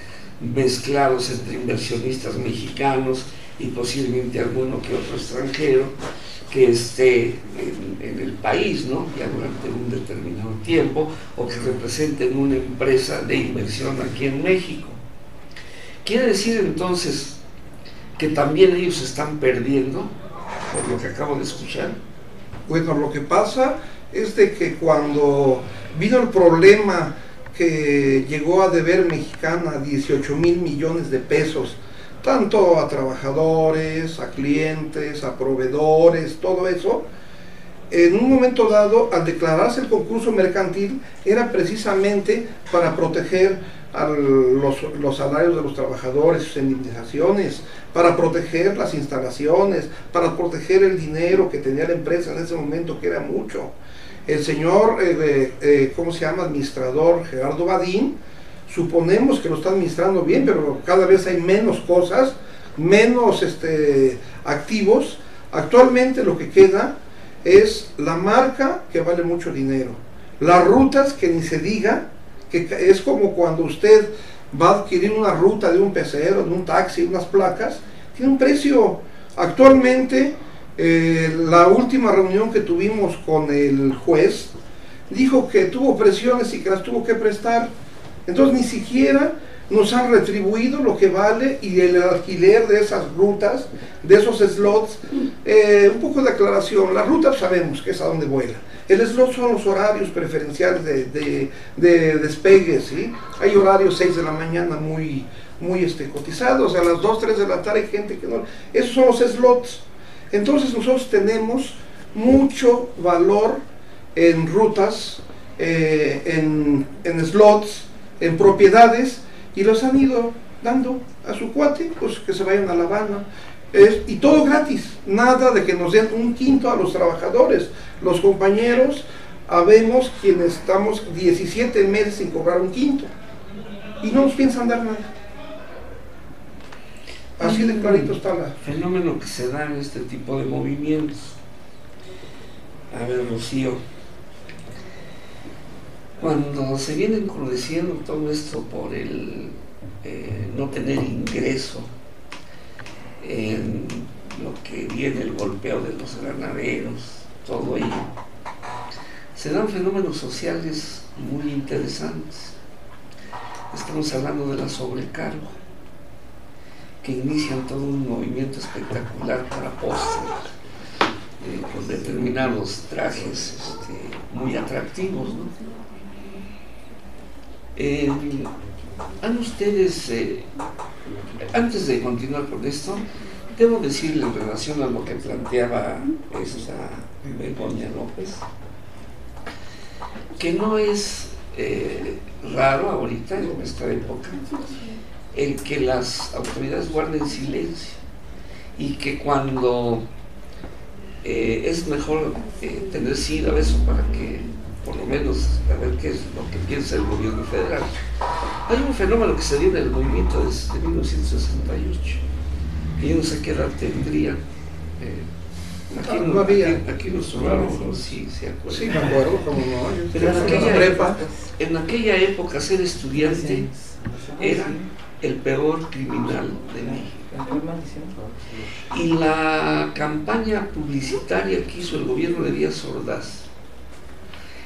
[SPEAKER 6] mezclados entre inversionistas mexicanos y posiblemente alguno que otro extranjero que esté en el país, ¿no?, ya durante un determinado tiempo, o que representen una empresa de inversión aquí en México. Quiere decir entonces que también ellos están perdiendo, por lo que acabo de escuchar.
[SPEAKER 1] Bueno, lo que pasa es de que cuando vino el problema que llegó a deber Mexicana 18,000 millones de pesos, tanto a trabajadores, a clientes, a proveedores, todo eso, en un momento dado, al declararse el concurso mercantil, era precisamente para proteger los salarios de los trabajadores, sus indemnizaciones, para proteger las instalaciones, para proteger el dinero que tenía la empresa en ese momento, que era mucho. El señor, ¿cómo se llama?, administrador Gerardo Badín, suponemos que lo está administrando bien, pero cada vez hay menos cosas, menos activos. Actualmente lo que queda es la marca, que vale mucho dinero, las rutas, que ni se diga, que es como cuando usted va a adquirir una ruta de un pecero, de un taxi, unas placas, tiene un precio. Actualmente, la última reunión que tuvimos con el juez, dijo que tuvo presiones y que las tuvo que prestar. Entonces ni siquiera nos han retribuido lo que vale, y el alquiler de esas rutas, de esos slots. Un poco de aclaración: la ruta sabemos que es a donde vuela. El slot son los horarios preferenciales de despegue, ¿sí? Hay horarios 6 de la mañana muy cotizados, a las 2, 3 de la tarde hay gente que no. Esos son los slots. Entonces nosotros tenemos mucho valor en rutas, en slots, en propiedades, y los han ido dando a su cuate, pues que se vayan a La Habana, y todo gratis, nada de que nos den un quinto a los trabajadores. Los compañeros, habemos quienes estamos 17 meses sin cobrar un quinto, y no nos piensan dar nada. Así de clarito está la...
[SPEAKER 6] Fenómeno que se da en este tipo de movimientos. A ver, Rocío, cuando se viene encrudeciendo todo esto por el no tener ingreso, en lo que viene el golpeo de los granaderos, todo ello, se dan fenómenos sociales muy interesantes. Estamos hablando de la sobrecargo, que inician todo un movimiento espectacular para postres, con determinados trajes muy atractivos, ¿no? Han ustedes, antes de continuar con esto, debo decirle en relación a lo que planteaba esta Begoña López, que no es raro ahorita, en esta época, el que las autoridades guarden silencio, y que cuando es mejor tener sí a eso, para que por lo menos a ver qué es lo que piensa el gobierno federal. Hay un fenómeno que se dio en el movimiento desde 1968, que yo no sé qué edad tendría. Aquí nos sobraron, sí, se acuerdan.
[SPEAKER 1] Sí, me acuerdo, como no.
[SPEAKER 6] Pero en aquella época ser estudiante era el peor criminal de México. Y la campaña publicitaria que hizo el gobierno de Díaz Ordaz,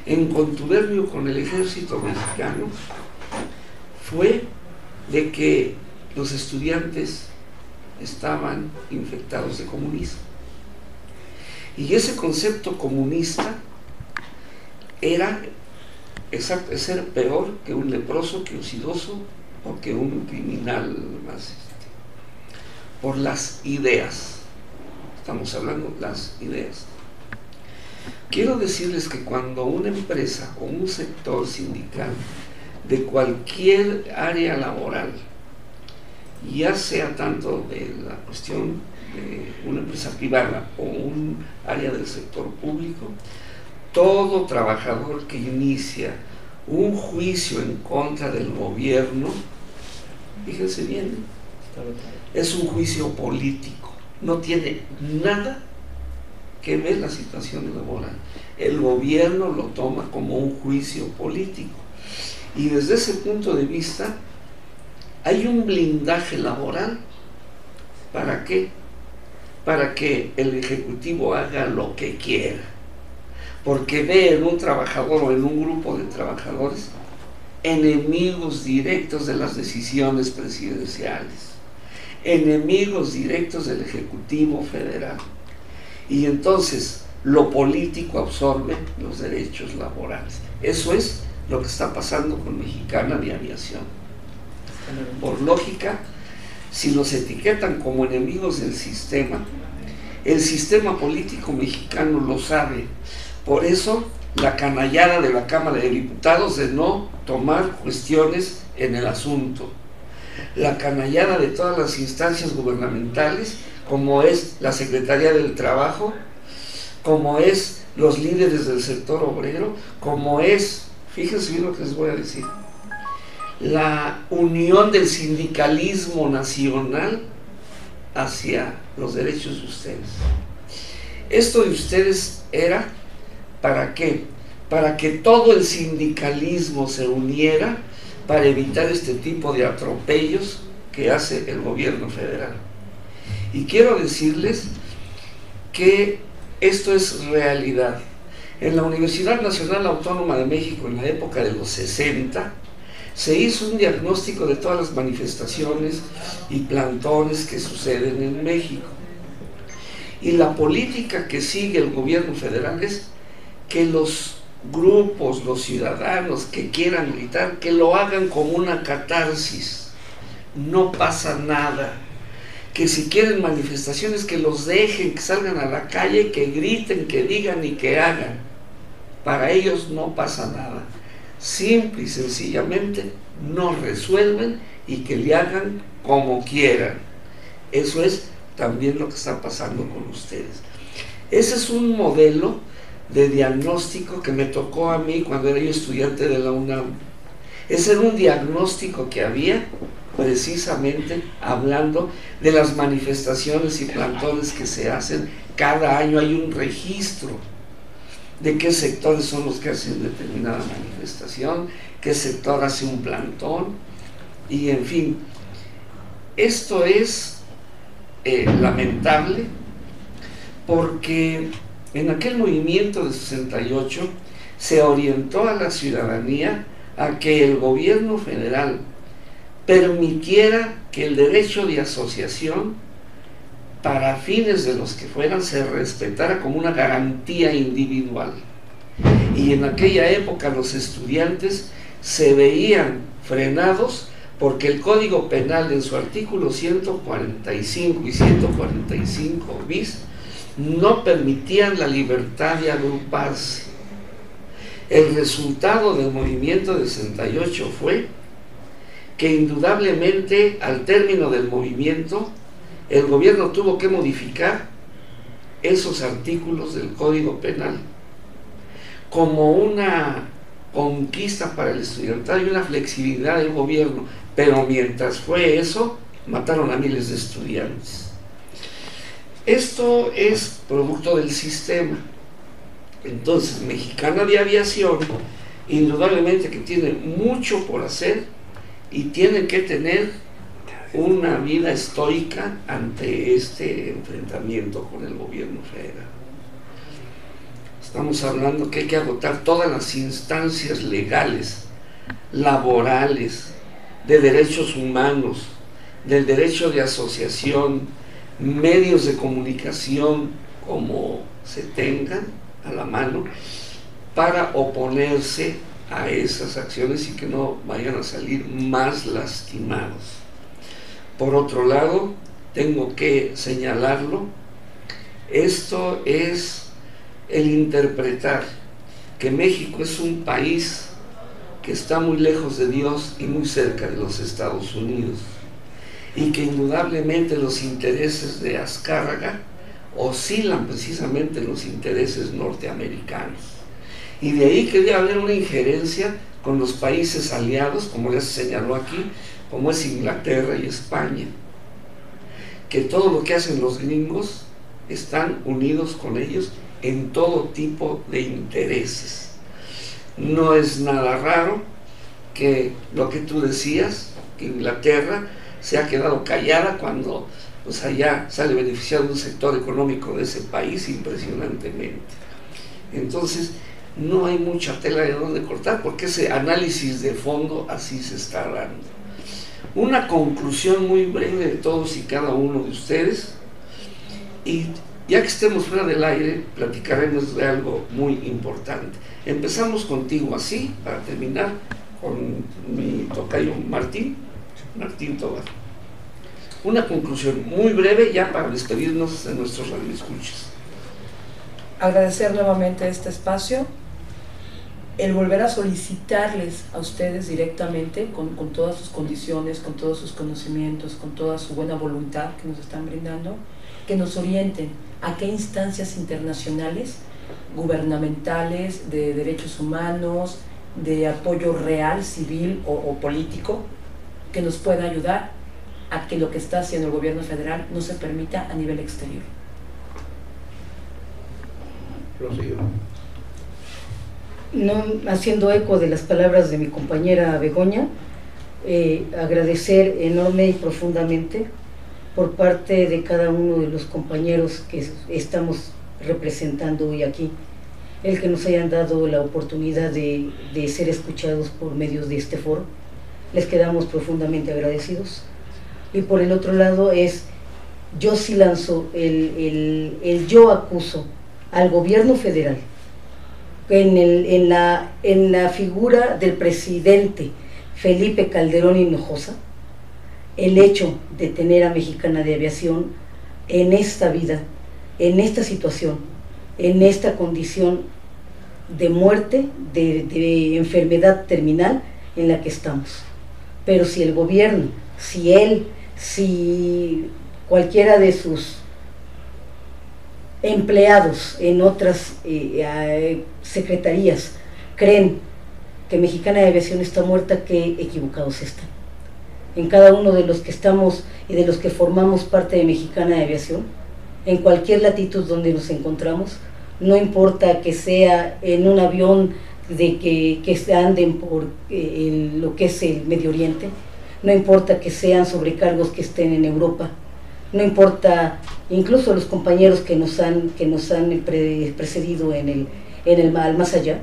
[SPEAKER 6] en contubernio con el ejército mexicano, fue de que los estudiantes estaban infectados de comunismo. Y ese concepto comunista era ser peor que un leproso, que un sidoso o que un criminal más, por las ideas. Estamos hablando de las ideas. Quiero decirles que cuando una empresa o un sector sindical de cualquier área laboral, ya sea tanto de la cuestión de una empresa privada o un área del sector público, todo trabajador que inicia un juicio en contra del gobierno, fíjense bien, es un juicio político, no tiene nada que ver la situación laboral. El gobierno lo toma como un juicio político, y desde ese punto de vista hay un blindaje laboral. ¿Para qué? Para que el ejecutivo haga lo que quiera, porque ve en un trabajador o en un grupo de trabajadores enemigos directos de las decisiones presidenciales, enemigos directos del Ejecutivo Federal, y entonces lo político absorbe los derechos laborales. Eso es lo que está pasando con Mexicana de Aviación. Por lógica, si los etiquetan como enemigos del sistema, el sistema político mexicano lo sabe. Por eso la canallada de la Cámara de Diputados de no tomar cuestiones en el asunto, la canallada de todas las instancias gubernamentales, como es la Secretaría del Trabajo, como es los líderes del sector obrero, como es, fíjense bien lo que les voy a decir, la unión del sindicalismo nacional hacia los derechos de ustedes. Esto de ustedes era, ¿para qué? Para que todo el sindicalismo se uniera para evitar este tipo de atropellos que hace el gobierno federal. Y quiero decirles que esto es realidad. En la Universidad Nacional Autónoma de México, en la época de los 60, se hizo un diagnóstico de todas las manifestaciones y plantones que suceden en México. Y la política que sigue el gobierno federal es que los grupos, los ciudadanos que quieran gritar, que lo hagan como una catarsis. No pasa nada. Que si quieren manifestaciones, que los dejen, que salgan a la calle, que griten, que digan y que hagan. Para ellos no pasa nada. Simple y sencillamente no resuelven y que le hagan como quieran. Eso es también lo que está pasando con ustedes. Ese es un modelo de diagnóstico que me tocó a mí cuando era yo estudiante de la UNAM. Ese era un diagnóstico que había precisamente hablando de las manifestaciones y plantones que se hacen. Cada año hay un registro de qué sectores son los que hacen determinada manifestación, qué sector hace un plantón, y en fin, esto es lamentable, porque en aquel movimiento de 68 se orientó a la ciudadanía a que el gobierno federal permitiera que el derecho de asociación, para fines de los que fueran, se respetara como una garantía individual. Y en aquella época los estudiantes se veían frenados porque el Código Penal en su artículo 145 y 145 bis no permitían la libertad de agruparse. El resultado del movimiento de 68 fue que indudablemente al término del movimiento el gobierno tuvo que modificar esos artículos del Código Penal como una conquista para el estudiantado y una flexibilidad del gobierno, pero mientras fue eso, mataron a miles de estudiantes. Esto es producto del sistema. Entonces, Mexicana de Aviación, indudablemente que tiene mucho por hacer y tiene que tener una vida estoica ante este enfrentamiento con el gobierno federal. Estamos hablando que hay que agotar todas las instancias legales, laborales, de derechos humanos, del derecho de asociación, medios de comunicación como se tengan a la mano para oponerse a esas acciones y que no vayan a salir más lastimados. Por otro lado, tengo que señalarlo, esto es el interpretar que México es un país que está muy lejos de Dios y muy cerca de los Estados Unidos, y que indudablemente los intereses de Azcárraga oscilan precisamente en los intereses norteamericanos. Y de ahí que debe haber una injerencia con los países aliados, como ya se señaló aquí, como es Inglaterra y España, que todo lo que hacen los gringos están unidos con ellos en todo tipo de intereses. No es nada raro que lo que tú decías, que Inglaterra se ha quedado callada cuando pues allá sale beneficiado un sector económico de ese país impresionantemente. Entonces no hay mucha tela de dónde cortar, porque ese análisis de fondo así se está dando. Una conclusión muy breve de todos y cada uno de ustedes, y ya que estemos fuera del aire, platicaremos de algo muy importante. Empezamos contigo así, para terminar, con mi tocayo Martín Tobar. Una conclusión muy breve ya para despedirnos de nuestros radioescuchas.
[SPEAKER 4] Agradecer nuevamente este espacio, el volver a solicitarles a ustedes directamente, con todas sus condiciones, con todos sus conocimientos, con toda su buena voluntad que nos están brindando, que nos orienten a qué instancias internacionales, gubernamentales, de derechos humanos, de apoyo real, civil o político, que nos pueda ayudar a que lo que está haciendo el gobierno federal no se permita a nivel exterior.
[SPEAKER 3] No, haciendo eco de las palabras de mi compañera Begoña, agradecer enorme y profundamente por parte de cada uno de los compañeros que estamos representando hoy aquí, el que nos hayan dado la oportunidad de ser escuchados por medios de este foro. Les quedamos profundamente agradecidos. Y por el otro lado yo sí lanzo yo acuso al gobierno federal en la figura del presidente Felipe Calderón Hinojosa, el hecho de tener a Mexicana de Aviación en esta vida, en esta situación, en esta condición de muerte, de enfermedad terminal en la que estamos. Pero si el gobierno, si cualquiera de sus empleados en otras secretarías creen que Mexicana de Aviación está muerta, qué equivocados están. En cada uno de los que estamos y de los que formamos parte de Mexicana de Aviación, en cualquier latitud donde nos encontramos, no importa que sea en un avión que se anden por lo que es el Medio Oriente, no importa que sean sobrecargos que estén en Europa, no importa incluso los compañeros que nos han precedido en el más allá,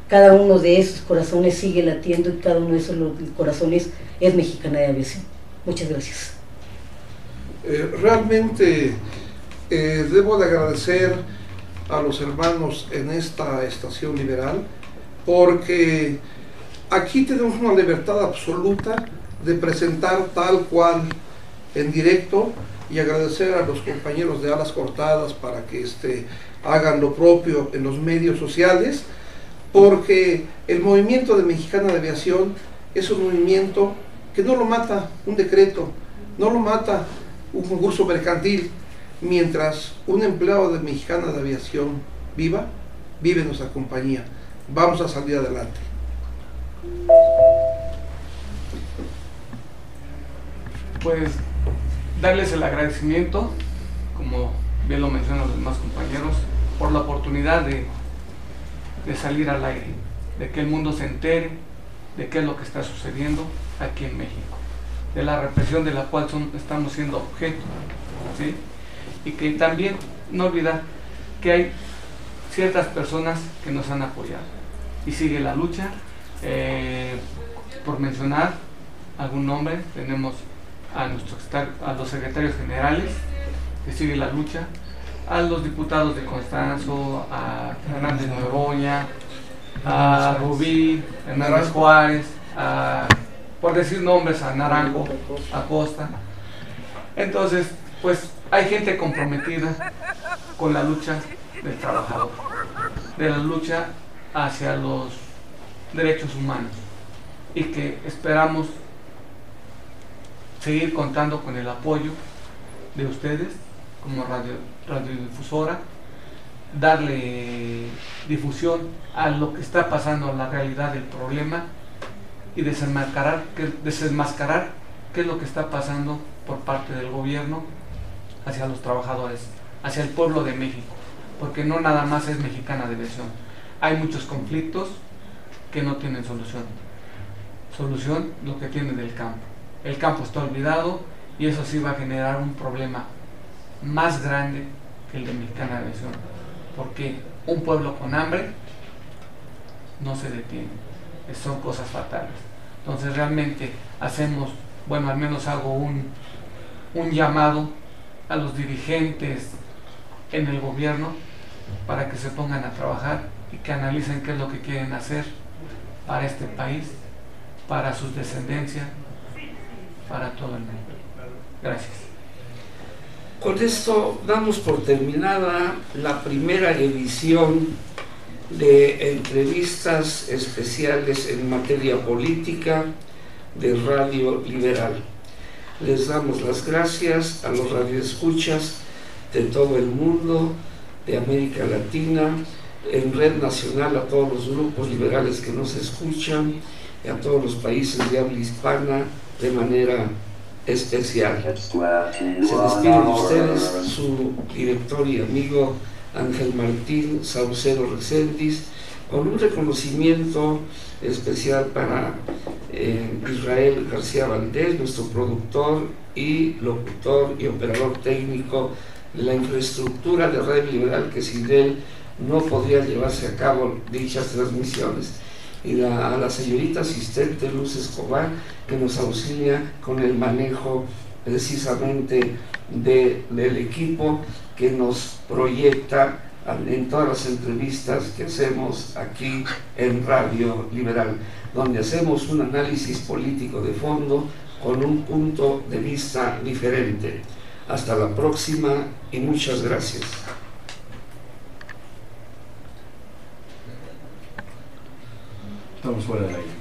[SPEAKER 3] cada uno de esos corazones sigue latiendo y cada uno de esos corazones es Mexicana de Aviación. Muchas gracias.
[SPEAKER 1] Realmente debo de agradecer a los hermanos en esta estación liberal, porque aquí tenemos una libertad absoluta de presentar tal cual en directo, y agradecer a los compañeros de Alas Cortadas para que hagan lo propio en los medios sociales, porque el movimiento de Mexicana de Aviación es un movimiento que no lo mata un decreto, no lo mata un concurso mercantil. Mientras un empleado de Mexicana de Aviación vive nuestra compañía. Vamos a salir adelante.
[SPEAKER 2] Pues darles el agradecimiento, como bien lo mencionan los demás compañeros, por la oportunidad de salir al aire, de que el mundo se entere de qué es lo que está sucediendo aquí en México, de la represión de la cual estamos siendo objeto, ¿sí? Y que también no olvidar que hay ciertas personas que nos han apoyado y sigue la lucha. Por mencionar algún nombre, tenemos a los secretarios generales, que sigue la lucha, a los diputados de Constanzo, a Fernández Noroña, a Rubí, Hernández Juárez, por decir nombres, a Naranjo, a Costa. Entonces, pues hay gente comprometida con la lucha del trabajador, de la lucha hacia los derechos humanos, y que esperamos seguir contando con el apoyo de ustedes como radiodifusora, darle difusión a lo que está pasando, la realidad del problema, y desenmascarar qué es lo que está pasando por parte del gobierno hacia los trabajadores, hacia el pueblo de México, porque no nada más es Mexicana de Aviación. Hay muchos conflictos que no tienen solución. Solución lo que tiene del campo. El campo está olvidado, y eso sí va a generar un problema más grande que el de Mexicana de Aviación, porque un pueblo con hambre no se detiene, son cosas fatales. Entonces realmente hacemos, bueno, al menos hago un llamado a los dirigentes en el gobierno para que se pongan a trabajar y que analicen qué es lo que quieren hacer para este país, para sus descendencias, para todo el mundo. Gracias.
[SPEAKER 6] Con esto damos por terminada la primera edición de entrevistas especiales en materia política de Radio Liberal. Les damos las gracias a los radioescuchas de todo el mundo, de América Latina, en red nacional, a todos los grupos liberales que nos escuchan, y a todos los países de habla hispana de manera especial. Se despide de ustedes su director y amigo Ángel Martín Saucedo Recendis, con un reconocimiento especial para Israel García Valdés, nuestro productor y locutor y operador técnico de la infraestructura de Radio Liberal, que sin él no podría llevarse a cabo dichas transmisiones, y a la señorita asistente Luz Escobar, que nos auxilia con el manejo precisamente del equipo que nos proyecta en todas las entrevistas que hacemos aquí en Radio Liberal, donde hacemos un análisis político de fondo con un punto de vista diferente. Hasta la próxima y muchas gracias.
[SPEAKER 10] Estamos fuera de aire.